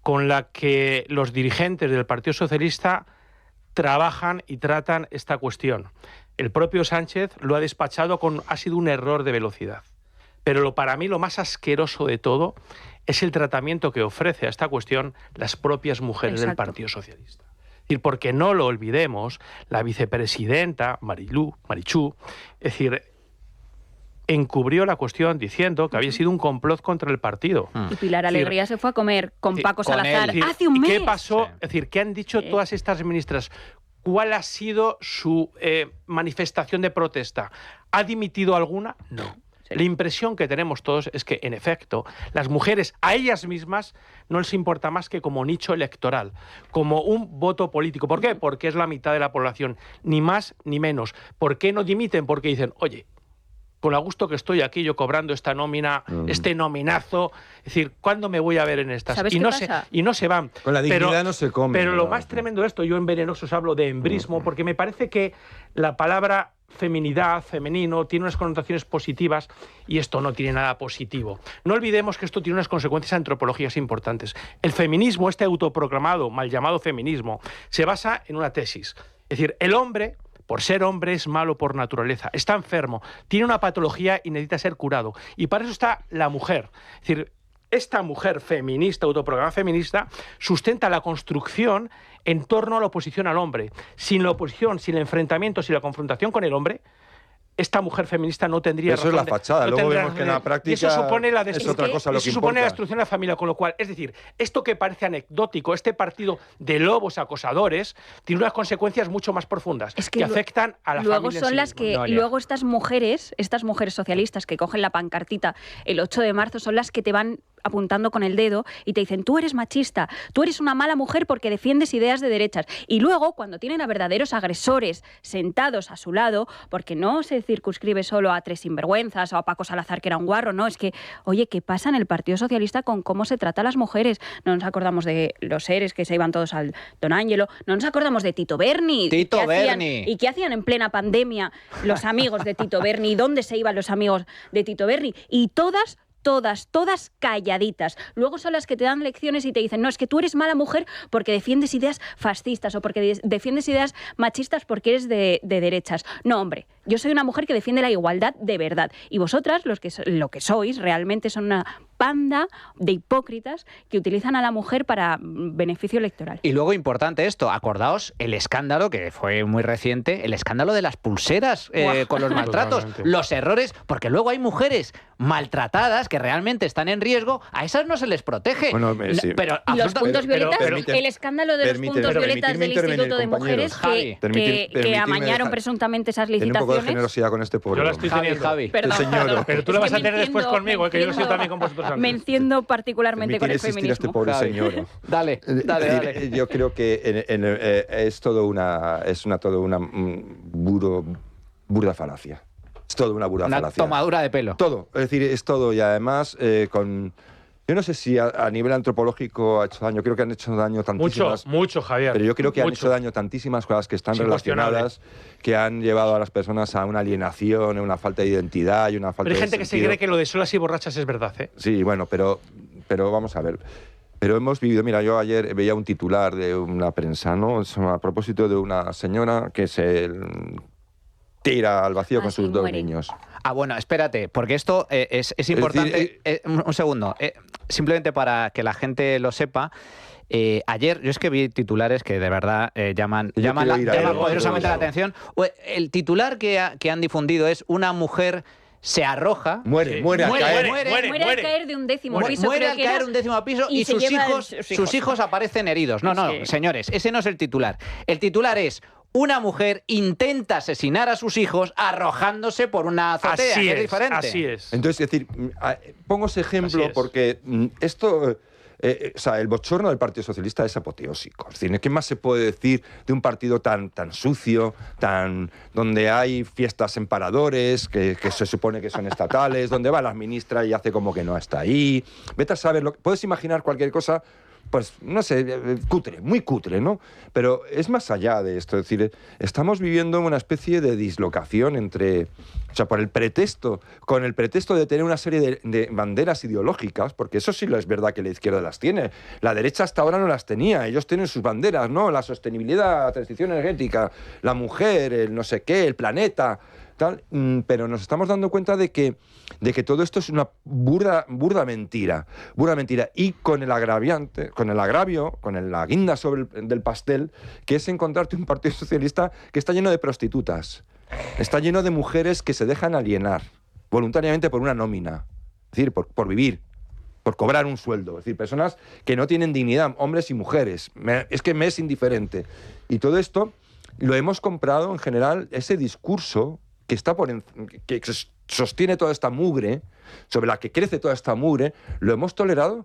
con la que los dirigentes del Partido Socialista trabajan y tratan esta cuestión. El propio Sánchez lo ha despachado ha sido un error de velocidad. Pero para mí lo más asqueroso de todo es el tratamiento que ofrece a esta cuestión las propias mujeres del Partido Socialista. Es decir, porque no lo olvidemos, la vicepresidenta Marichu, es decir, encubrió la cuestión diciendo que había sido un complot contra el partido. Y Pilar Alegría se fue a comer con Paco Salazar hace un mes. ¿Qué pasó? Es decir, ¿qué han dicho todas estas ministras? ¿Cuál ha sido su manifestación de protesta? ¿Ha dimitido alguna? No. La impresión que tenemos todos es que, en efecto, las mujeres a ellas mismas no les importa más que como nicho electoral, como un voto político. ¿Por qué? Porque es la mitad de la población, ni más ni menos. ¿Por qué no dimiten? Porque dicen, oye, con lo a gusto que estoy aquí yo cobrando esta nómina, este nominazo, es decir, ¿cuándo me voy a ver en estas? ¿Sabes y, qué no pasa? y no se van. Con la dignidad no se come. Pero lo más tremendo de esto, yo en Venenosos hablo de embrismo, porque me parece que la palabra feminidad, femenino, tiene unas connotaciones positivas y esto no tiene nada positivo. No olvidemos que esto tiene unas consecuencias antropológicas importantes. El feminismo, este autoproclamado, mal llamado feminismo, se basa en una tesis. Es decir, el hombre, por ser hombre, es malo por naturaleza, está enfermo, tiene una patología y necesita ser curado. Y para eso está la mujer. Es decir, esta mujer feminista, autoprogramada feminista, sustenta la construcción en torno a la oposición al hombre. Sin la oposición, sin el enfrentamiento, sin la confrontación con el hombre, esta mujer feminista no tendría razón. Eso es la fachada, luego vemos que en la práctica y eso supone la es otra cosa lo que supone la destrucción de la familia, con lo cual, es decir, esto que parece anecdótico, este partido de lobos acosadores, tiene unas consecuencias mucho más profundas que afectan a la familia. Luego son las que, luego estas mujeres socialistas que cogen la pancartita el 8 de marzo son las que te van apuntando con el dedo y te dicen, tú eres machista, tú eres una mala mujer porque defiendes ideas de derechas. Y luego, cuando tienen a verdaderos agresores sentados a su lado, porque no se circunscribe solo a tres sinvergüenzas o a Paco Salazar, que era un guarro, no, es que, oye, ¿qué pasa en el Partido Socialista con cómo se trata a las mujeres? No nos acordamos de los seres que se iban todos al Don Ángelo, no nos acordamos de Tito Berni. ¿Y qué hacían en plena pandemia los amigos de Tito Berni? ¿Y dónde se iban los amigos de Tito Berni? Y todas calladitas. Luego son las que te dan lecciones y te dicen, no, es que tú eres mala mujer porque defiendes ideas fascistas o porque defiendes ideas machistas porque eres de derechas. No, hombre, yo soy una mujer que defiende la igualdad de verdad. Y vosotras, lo que sois, realmente son una panda de hipócritas que utilizan a la mujer para beneficio electoral. Y luego, importante esto, acordaos el escándalo, que fue muy reciente, el escándalo de las pulseras con los maltratos, los errores, porque luego hay mujeres maltratadas que realmente están en riesgo, a esas no se les protege. Bueno, sí. Pero, y los puntos violetas, el escándalo de los puntos violetas del Instituto de Mujeres que amañaron presuntamente esas licitaciones. Ten un poco de generosidad con este pueblo. Yo la estoy teniendo. Javi. Perdón, pero tú la vas a tener después conmigo, que yo lo sé también con vosotros antes. Me enciendo particularmente con el feminismo. Este pobre señor. Dale. Yo creo que es todo una burda falacia. Es todo una burda falacia. Una tomadura de pelo. Todo. Es decir, es todo. Y además, yo no sé si a nivel antropológico ha hecho daño. Creo que han hecho daño tantísimas... Mucho, Javier. Pero yo creo que han hecho daño tantísimas cosas que están relacionadas, que han llevado a las personas a una alienación, a una falta de identidad y una falta de Pero hay gente que se cree que lo de solas y borrachas es verdad, ¿eh? Sí, bueno, pero vamos a ver. Pero hemos vivido... Mira, yo ayer veía un titular de una prensa, ¿no? A propósito de una señora que se tira al vacío con sus dos niños. Bueno, espérate, porque esto es importante. Un segundo, simplemente para que la gente lo sepa. Ayer, yo es que vi titulares que de verdad llaman poderosamente la atención. El titular que han difundido es: una mujer se arroja, muere al caer de un décimo piso. Muere al caer de un décimo piso y sus hijos aparecen heridos. No, señores, ese no es el titular. El titular es: una mujer intenta asesinar a sus hijos arrojándose por una azotea. Así es diferente. Así es. Entonces, es decir, pongo ese ejemplo porque esto... el bochorno del Partido Socialista es apoteósico. Es decir, ¿qué más se puede decir de un partido tan sucio, donde hay fiestas en paradores, que se supone que son estatales, donde va la ministra y hace como que no está ahí? Vete a saber, puedes imaginar cualquier cosa, pues no sé, cutre, muy cutre, ¿no? Pero es más allá de esto, es decir, estamos viviendo una especie de dislocación entre, o sea, con el pretexto de tener una serie de banderas ideológicas, porque eso sí es verdad que la izquierda las tiene, la derecha hasta ahora no las tenía, ellos tienen sus banderas, ¿no? La sostenibilidad, la transición energética, la mujer, el no sé qué, el planeta, tal, pero nos estamos dando cuenta de que todo esto es una burda mentira, y con el agravio, con la guinda del pastel, que es encontrarte un Partido Socialista que está lleno de prostitutas, está lleno de mujeres que se dejan alienar voluntariamente por una nómina, es decir, por vivir, por cobrar un sueldo, es decir, personas que no tienen dignidad, hombres y mujeres, es que me es indiferente. Y todo esto lo hemos comprado en general, ese discurso que sostiene toda esta mugre, sobre la que crece toda esta mugre, lo hemos tolerado.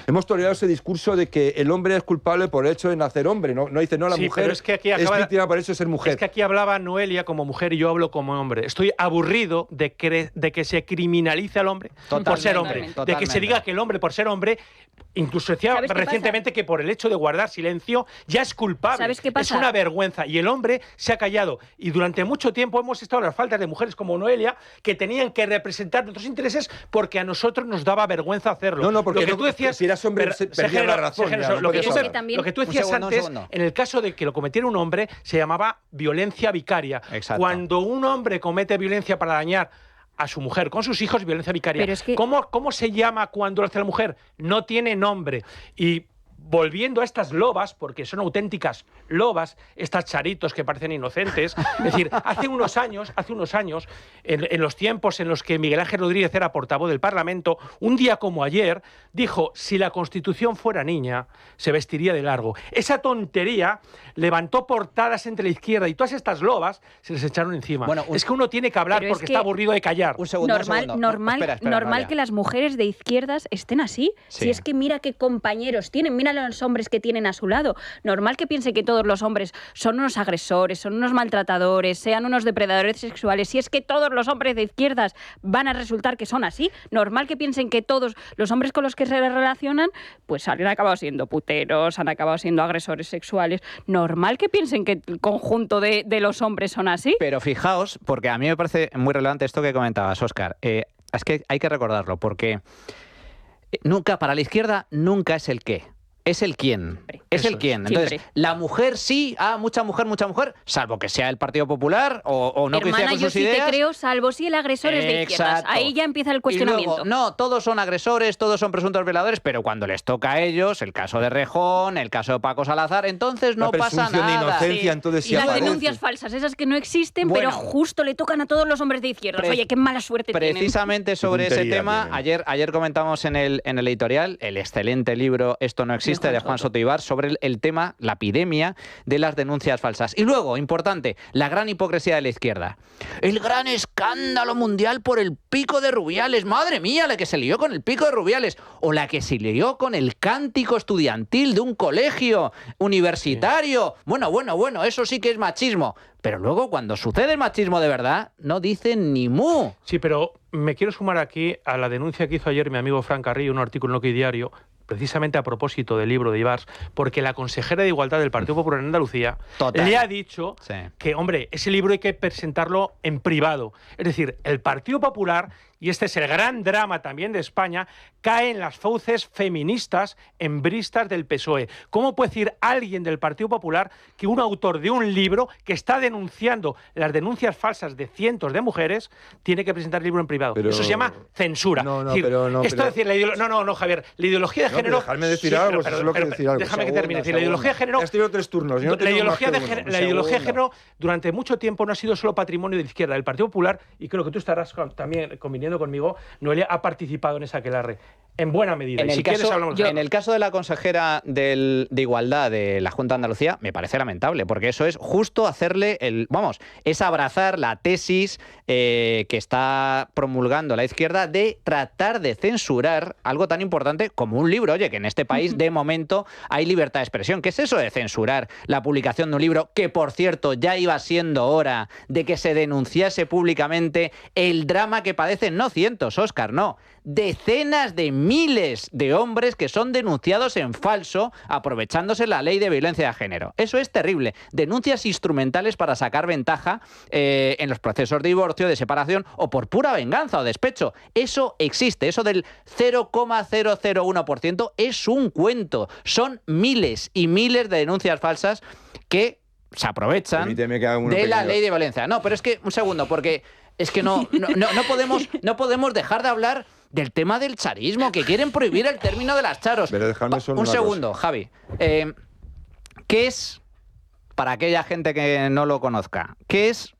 Hemos tolerado ese discurso de que el hombre es culpable por el hecho de nacer hombre. No dice, no, la mujer es que aquí es víctima por el hecho de ser mujer. Es que aquí hablaba Noelia como mujer y yo hablo como hombre. Estoy aburrido de que se criminalice al hombre por ser hombre. De que se diga que el hombre por ser hombre, incluso decía recientemente que por el hecho de guardar silencio ya es culpable. ¿Sabes qué pasa? Es una vergüenza. Y el hombre se ha callado. Y durante mucho tiempo hemos estado a las faltas de mujeres como Noelia que tenían que representar nuestros intereses porque a nosotros nos daba vergüenza hacerlo. No, porque lo que tú decías, si eras hombre, perdía la razón. Lo que tú decías antes, en el caso de que lo cometiera un hombre, se llamaba violencia vicaria. Exacto. Cuando un hombre comete violencia para dañar a su mujer con sus hijos, violencia vicaria. Pero es que... ¿Cómo se llama cuando lo hace la mujer? No tiene nombre. Y volviendo a estas lobas, porque son auténticas lobas, estas charitos que parecen inocentes. Es decir, hace unos años, en los tiempos en los que Miguel Ángel Rodríguez era portavoz del Parlamento, un día como ayer, dijo, si la Constitución fuera niña, se vestiría de largo. Esa tontería levantó portadas entre la izquierda y todas estas lobas se les echaron encima. Bueno, es que uno tiene que hablar porque está aburrido de callar. Un segundo. Normal que las mujeres de izquierdas estén así. Sí. Si es que mira qué compañeros tienen, mira los hombres que tienen a su lado. Normal que piense que todos los hombres son unos agresores, son unos maltratadores, sean unos depredadores sexuales. Si es que todos los hombres de izquierdas van a resultar que son así. Normal que piensen que todos los hombres con los que se relacionan pues han acabado siendo puteros, han acabado siendo agresores sexuales. Normal que piensen que el conjunto de los hombres son así. Pero fijaos, porque a mí me parece muy relevante esto que comentabas, Óscar. Es que hay que recordarlo, porque nunca, para la izquierda, nunca es el qué. Es el quién. Es el quién. Entonces, siempre. la mujer sí, mucha mujer, salvo que sea el Partido Popular o no coincida con sus ideas. Yo sí te creo, salvo si el agresor es de izquierdas. Exacto. Ahí ya empieza el cuestionamiento. Y luego, no, todos son agresores, todos son presuntos violadores, pero cuando les toca a ellos, el caso de Rejón, el caso de Paco Salazar, entonces no pasa nada. De inocencia, sí. entonces y las denuncias falsas, esas que no existen, pero justo le tocan a todos los hombres de izquierdas. Oye, qué mala suerte tienen. Precisamente sobre ese tema, ayer comentamos en el editorial el excelente libro Esto no existe, de Juan Soto Ibar, sobre el tema, la epidemia de las denuncias falsas. Y luego, importante, la gran hipocresía de la izquierda. El gran escándalo mundial por el pico de Rubiales. Madre mía, la que se lió con el pico de Rubiales. O la que se lió con el cántico estudiantil de un colegio universitario. Sí. Bueno, eso sí que es machismo. Pero luego, cuando sucede el machismo de verdad, no dicen ni mu. Sí, pero me quiero sumar aquí a la denuncia que hizo ayer mi amigo Fran Carrillo, un artículo en OK Diario, precisamente a propósito del libro de Ibars, porque la consejera de Igualdad del Partido Popular en Andalucía le ha dicho que, hombre, ese libro hay que presentarlo en privado. Es decir, el Partido Popular, y este es el gran drama también de España, cae en las fauces feministas embristas del PSOE. ¿Cómo puede decir alguien del Partido Popular que un autor de un libro que está denunciando las denuncias falsas de cientos de mujeres tiene que presentar el libro en privado? Eso se llama censura. Javier, la ideología de género... Déjame decir algo, déjame que termine. La ideología de género... Has tenido 3 turnos. La ideología de género durante mucho tiempo no ha sido solo patrimonio de la izquierda. El Partido Popular, y creo que tú estarás también conviniendo conmigo, Noelia, ha participado en esa aquelarre. En buena medida. En el caso de la consejera de Igualdad de la Junta de Andalucía, me parece lamentable, porque eso es justo hacerle es abrazar la tesis que está promulgando la izquierda de tratar de censurar algo tan importante como un libro. Oye, que en este país de momento hay libertad de expresión. ¿Qué es eso de censurar la publicación de un libro que, por cierto, ya iba siendo hora de que se denunciase públicamente el drama que padecen, no cientos, Óscar, no, decenas de miles de hombres que son denunciados en falso, aprovechándose la ley de violencia de género. Eso es terrible. Denuncias instrumentales para sacar ventaja en los procesos de divorcio, de separación o por pura venganza o despecho. Eso existe. Eso del 0,001% es un cuento. Son miles y miles de denuncias falsas que se aprovechan de la ley de violencia. No, pero es que, un segundo, porque es que no podemos dejar de hablar del tema del charismo, que quieren prohibir el término de las charos. Pero dejadme solo un una segundo, cosa. Javi. ¿Qué es, para aquella gente que no lo conozca, qué es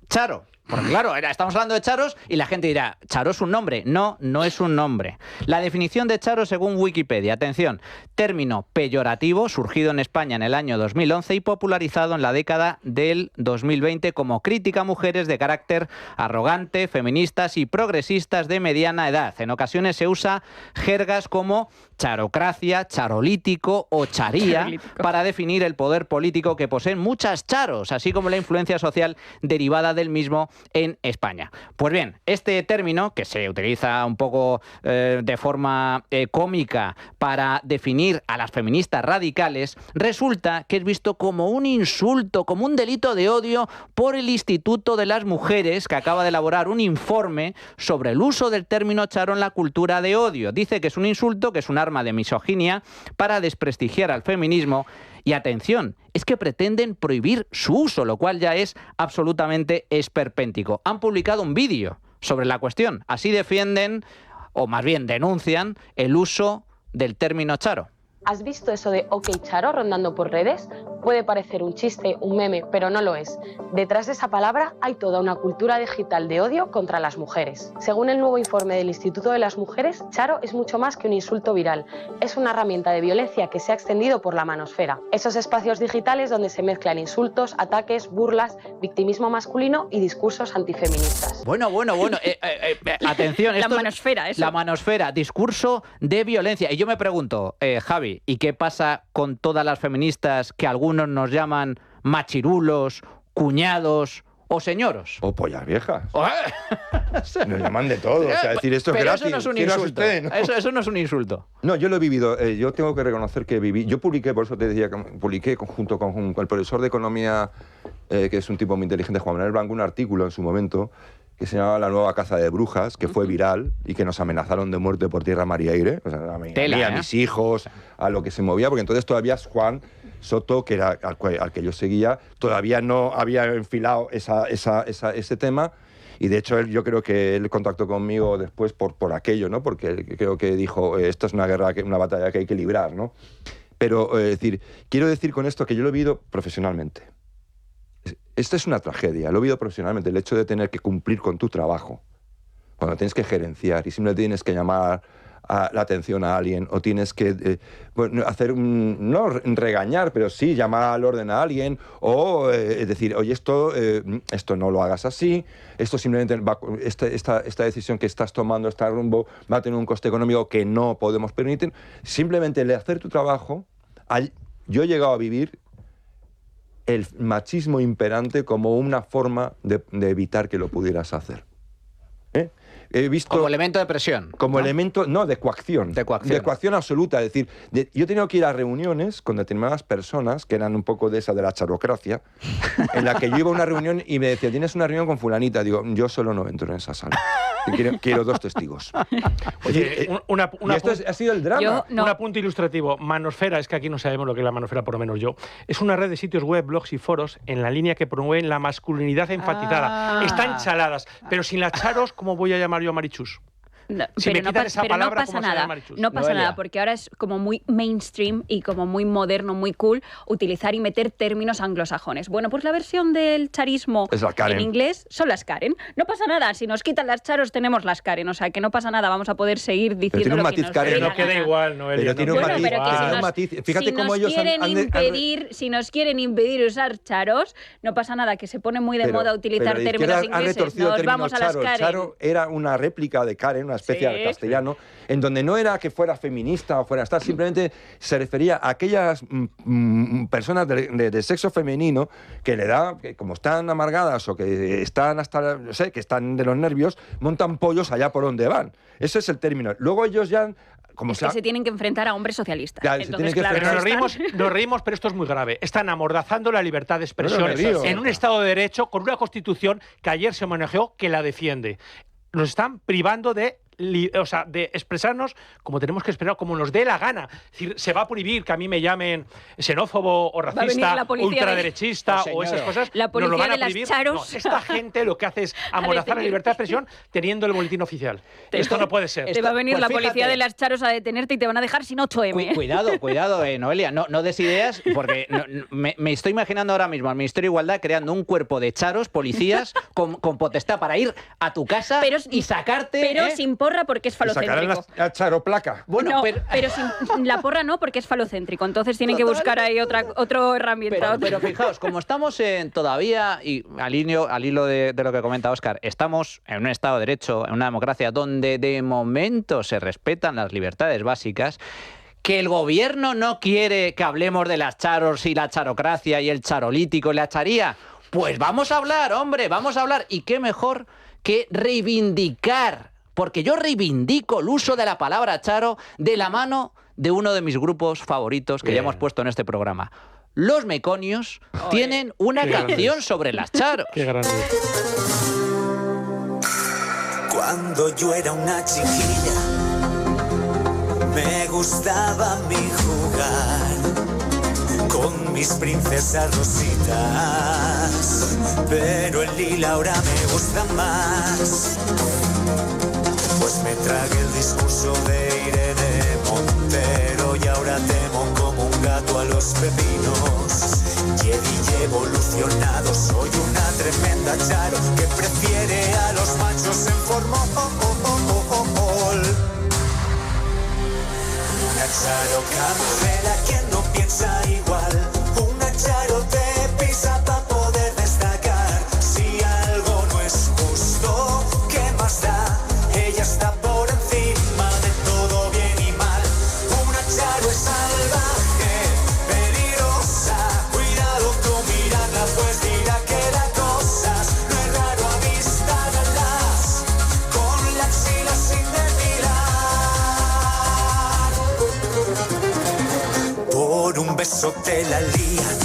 charo? Porque claro, estamos hablando de charos y la gente dirá, ¿charo es un nombre? No, no es un nombre. La definición de charo según Wikipedia, atención, término peyorativo surgido en España en el año 2011 y popularizado en la década del 2020 como crítica a mujeres de carácter arrogante, feministas y progresistas de mediana edad. En ocasiones se usa jergas como charocracia, charolítico o charía para definir el poder político que poseen muchas charos, así como la influencia social derivada del mismo en España. Pues bien, este término, que se utiliza un poco de forma cómica para definir a las feministas radicales, resulta que es visto como un insulto, como un delito de odio por el Instituto de las Mujeres, que acaba de elaborar un informe sobre el uso del término charo en la cultura de odio. Dice que es un insulto, que es un arma de misoginia para desprestigiar al feminismo. Y atención, es que pretenden prohibir su uso, lo cual ya es absolutamente esperpéntico. Han publicado un vídeo sobre la cuestión. Así defienden, o más bien denuncian, el uso del término charo. ¿Has visto eso de OK Charo rondando por redes? Puede parecer un chiste, un meme, pero no lo es. Detrás de esa palabra hay toda una cultura digital de odio contra las mujeres. Según el nuevo informe del Instituto de las Mujeres, Charo es mucho más que un insulto viral. Es una herramienta de violencia que se ha extendido por la manosfera. Esos espacios digitales donde se mezclan insultos, ataques, burlas, victimismo masculino y discursos antifeministas. Bueno. Atención. La manosfera, eso. La manosfera, discurso de violencia. Y yo me pregunto, Javi, ¿y qué pasa con todas las feministas que algunos nos llaman machirulos, cuñados o señoros? O pollas viejas. Nos llaman de todo. O sea, decir esto es gratis. Eso no es un insulto. Eso no es un insulto. No, yo lo he vivido. Yo tengo que reconocer que viví. Yo publiqué, por eso te decía, publiqué junto con el profesor de economía, que es un tipo muy inteligente, Juan Manuel Blanco, un artículo en su momento que se llamaba La nueva caza de brujas, que fue viral y que nos amenazaron de muerte por tierra, mar y aire. O sea, a mí, a mis hijos, a lo que se movía, porque entonces todavía Juan Soto, que era al que yo seguía, todavía no había enfilado ese tema. Y de hecho yo creo que él contactó conmigo después por aquello, ¿no? Porque él creo que dijo, esto es una guerra, una batalla que hay que librar, ¿no? Pero quiero decir con esto que yo lo he vivido profesionalmente. Esto es una tragedia, lo he vivido profesionalmente, el hecho de tener que cumplir con tu trabajo, cuando tienes que gerenciar y simplemente tienes que llamar la atención a alguien o tienes que hacer no regañar, pero sí llamar al orden a alguien o decir, oye, esto no lo hagas así, esto simplemente esta decisión que estás tomando, este rumbo, va a tener un coste económico que no podemos permitir. Simplemente el hacer tu trabajo, yo he llegado a vivir el machismo imperante como una forma de evitar que lo pudieras hacer. He visto como elemento de presión. Como elemento, de coacción. De coacción absoluta. Es decir, yo he tenido que ir a reuniones con determinadas personas que eran un poco de esa de la charocracia, en la que yo iba a una reunión y me decía, ¿tienes una reunión con fulanita? Digo, yo solo no entro en esa sala. Quiero 2 testigos. Oye, ha sido el drama. Un apunte ilustrativo. Manosfera, es que aquí no sabemos lo que es la manosfera, por lo menos yo. Es una red de sitios web, blogs y foros en la línea que promueven la masculinidad enfatizada. Están chaladas, pero sin las charos, ¿cómo voy a llamar yo a Marichus? No, pero no pasa nada. No pasa nada, porque ahora es como muy mainstream y como muy moderno, muy cool utilizar y meter términos anglosajones. Bueno, pues la versión del charismo en inglés son las Karen. No pasa nada, si nos quitan las charos tenemos las Karen, o sea que no pasa nada, vamos a poder seguir diciendo lo que nos dé la no queda igual, Noelia. Pero tiene un matiz. Fíjate cómo ellos si nos quieren impedir usar charos, no pasa nada, que se pone muy de moda utilizar términos ingleses. Nos vamos a las Karen. Charo era una réplica de Karen, una especie de castellano, en donde no era que fuera feminista o fuera estar, simplemente se refería a aquellas personas de sexo femenino que le da, que como están amargadas o que están hasta, no sé, que están de los nervios, montan pollos allá por donde van. Ese es el término. Luego ellos ya... que se tienen que enfrentar a hombres socialistas. Claro, entonces, pero nos reímos, pero esto es muy grave. Están amordazando la libertad de expresión en un Estado de Derecho con una Constitución que ayer se homenajeó que la defiende. Nos están privando de expresarnos como tenemos que expresar, como nos dé la gana. Es decir, se va a prohibir que a mí me llamen xenófobo o racista, ultraderechista o esas cosas. La policía nos lo van a de las prohibir. charos. No, esta gente lo que hace es amordazar la libertad de expresión teniendo el boletín oficial. Esto no puede ser. Te va a venir la policía de las charos a detenerte y te van a dejar sin 8M. Cuidado, Noelia, no des ideas, porque me estoy imaginando ahora mismo al Ministerio de Igualdad creando un cuerpo de charos, policías, con potestad para ir a tu casa y sacarte... Pero sin porra porque es falocéntrico. Sacarán la charoplaca. Bueno, no, pero sin la porra no, porque es falocéntrico. Entonces tienen que buscar ahí otra herramienta. Pero fijaos, como estamos todavía, y al hilo de lo que comenta Óscar, estamos en un Estado de Derecho, en una democracia donde de momento se respetan las libertades básicas, que el gobierno no quiere que hablemos de las charos y la charocracia y el charolítico y la charía, pues vamos a hablar, hombre, vamos a hablar. Y qué mejor que reivindicar, porque yo reivindico el uso de la palabra charo de la mano de uno de mis grupos favoritos que ya hemos puesto en este programa. Los Meconios tienen una canción sobre las charos. Qué grande. Cuando yo era una chiquilla, me gustaba a mí jugar con mis princesas rositas, pero el lila ahora me gusta más. Pues me tragué el discurso de Irene Montero y ahora temo como un gato a los pepinos. Jedi evolucionado, soy una tremenda charo que prefiere a los machos en formol. Una charo cancela quien no piensa igual. Una charo te pisa para poder destacar. Si algo no es justo, ¿qué más da? Ella está por encima de todo bien y mal. Una charo es salvaje, peligrosa. Cuidado con mirarla, pues dirá que da cosas. No es raro avistarlas con la axila sin depilar. Por un beso te la lían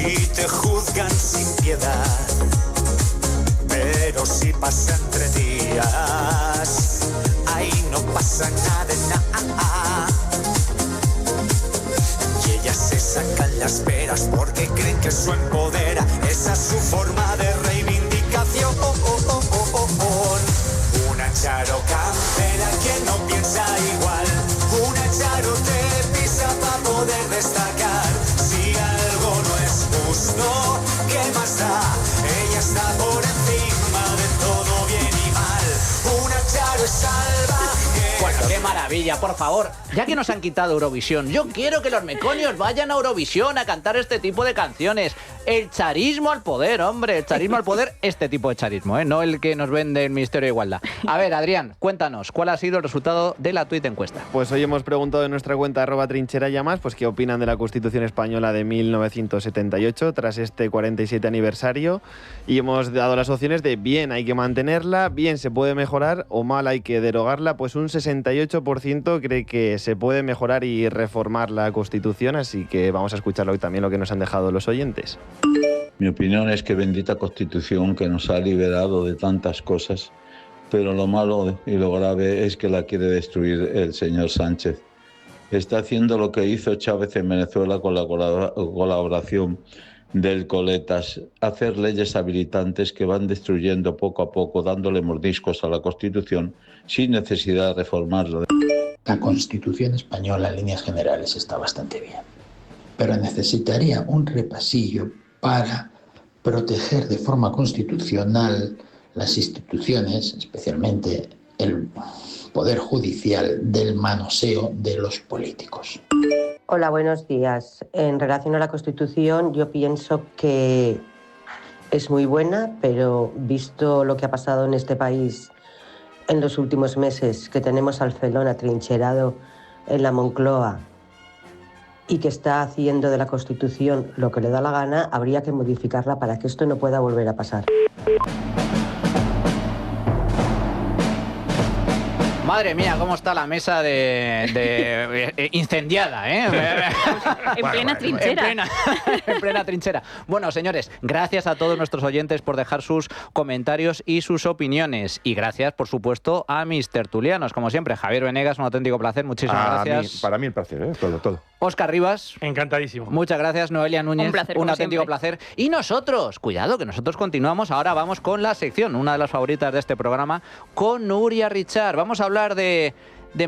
y te juzgan sin piedad. Pero si pasa entre días, ahí no pasa nada de nada. Y ellas se sacan las peras porque creen que eso empodera. Esa es su forma de reivindicación. Una charo cancela quien no piensa igual. Una charo te pisa para poder destacar. Si algo no es justo, ¿qué más da? Ella está por encima de todo bien y mal. Una charo es salvaje. Bueno, qué maravilla, por favor. Ya que nos han quitado Eurovisión, yo quiero que los Meconios vayan a Eurovisión a cantar este tipo de canciones. El charismo al poder, hombre, el charismo al poder, este tipo de charismo, no el que nos vende el Ministerio de Igualdad. A ver, Adrián, cuéntanos, ¿cuál ha sido el resultado de la tuit encuesta? Pues hoy hemos preguntado en nuestra cuenta @trincherayamas, pues qué opinan de la Constitución Española de 1978 tras este 47 aniversario, y hemos dado las opciones de bien hay que mantenerla, bien se puede mejorar o mal hay que derogarla. Pues un 68% cree que se puede mejorar y reformar la Constitución, así que vamos a escuchar hoy también lo que nos han dejado los oyentes. Mi opinión es que bendita Constitución que nos ha liberado de tantas cosas, pero lo malo y lo grave es que la quiere destruir el señor Sánchez. Está haciendo lo que hizo Chávez en Venezuela con la colaboración del Coletas, hacer leyes habilitantes que van destruyendo poco a poco, dándole mordiscos a la Constitución sin necesidad de reformarla. La Constitución española en líneas generales está bastante bien, pero necesitaría un repasillo para proteger de forma constitucional las instituciones, especialmente el Poder Judicial, del manoseo de los políticos. Hola, buenos días. En relación a la Constitución, yo pienso que es muy buena, pero visto lo que ha pasado en este país en los últimos meses que tenemos al felón atrincherado en la Moncloa y que está haciendo de la Constitución lo que le da la gana, habría que modificarla para que esto no pueda volver a pasar. Madre mía, cómo está la mesa de incendiada, ¿eh? En plena trinchera. En plena trinchera. Bueno, señores, gracias a todos nuestros oyentes por dejar sus comentarios y sus opiniones. Y gracias, por supuesto, a mis tertulianos. Como siempre, Javier Venegas, un auténtico placer. Muchísimas gracias. Para mí el placer, todo. Óscar Rivas. Encantadísimo. Muchas gracias, Noelia Núñez. Un auténtico placer. Y nosotros, cuidado, que nosotros continuamos. Ahora vamos con la sección, una de las favoritas de este programa, con Nuria Richard. Vamos a hablar de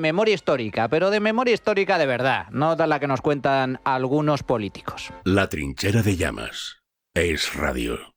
memoria histórica, pero de memoria histórica de verdad, no de la que nos cuentan algunos políticos. La Trinchera de Llamas. Es Radio.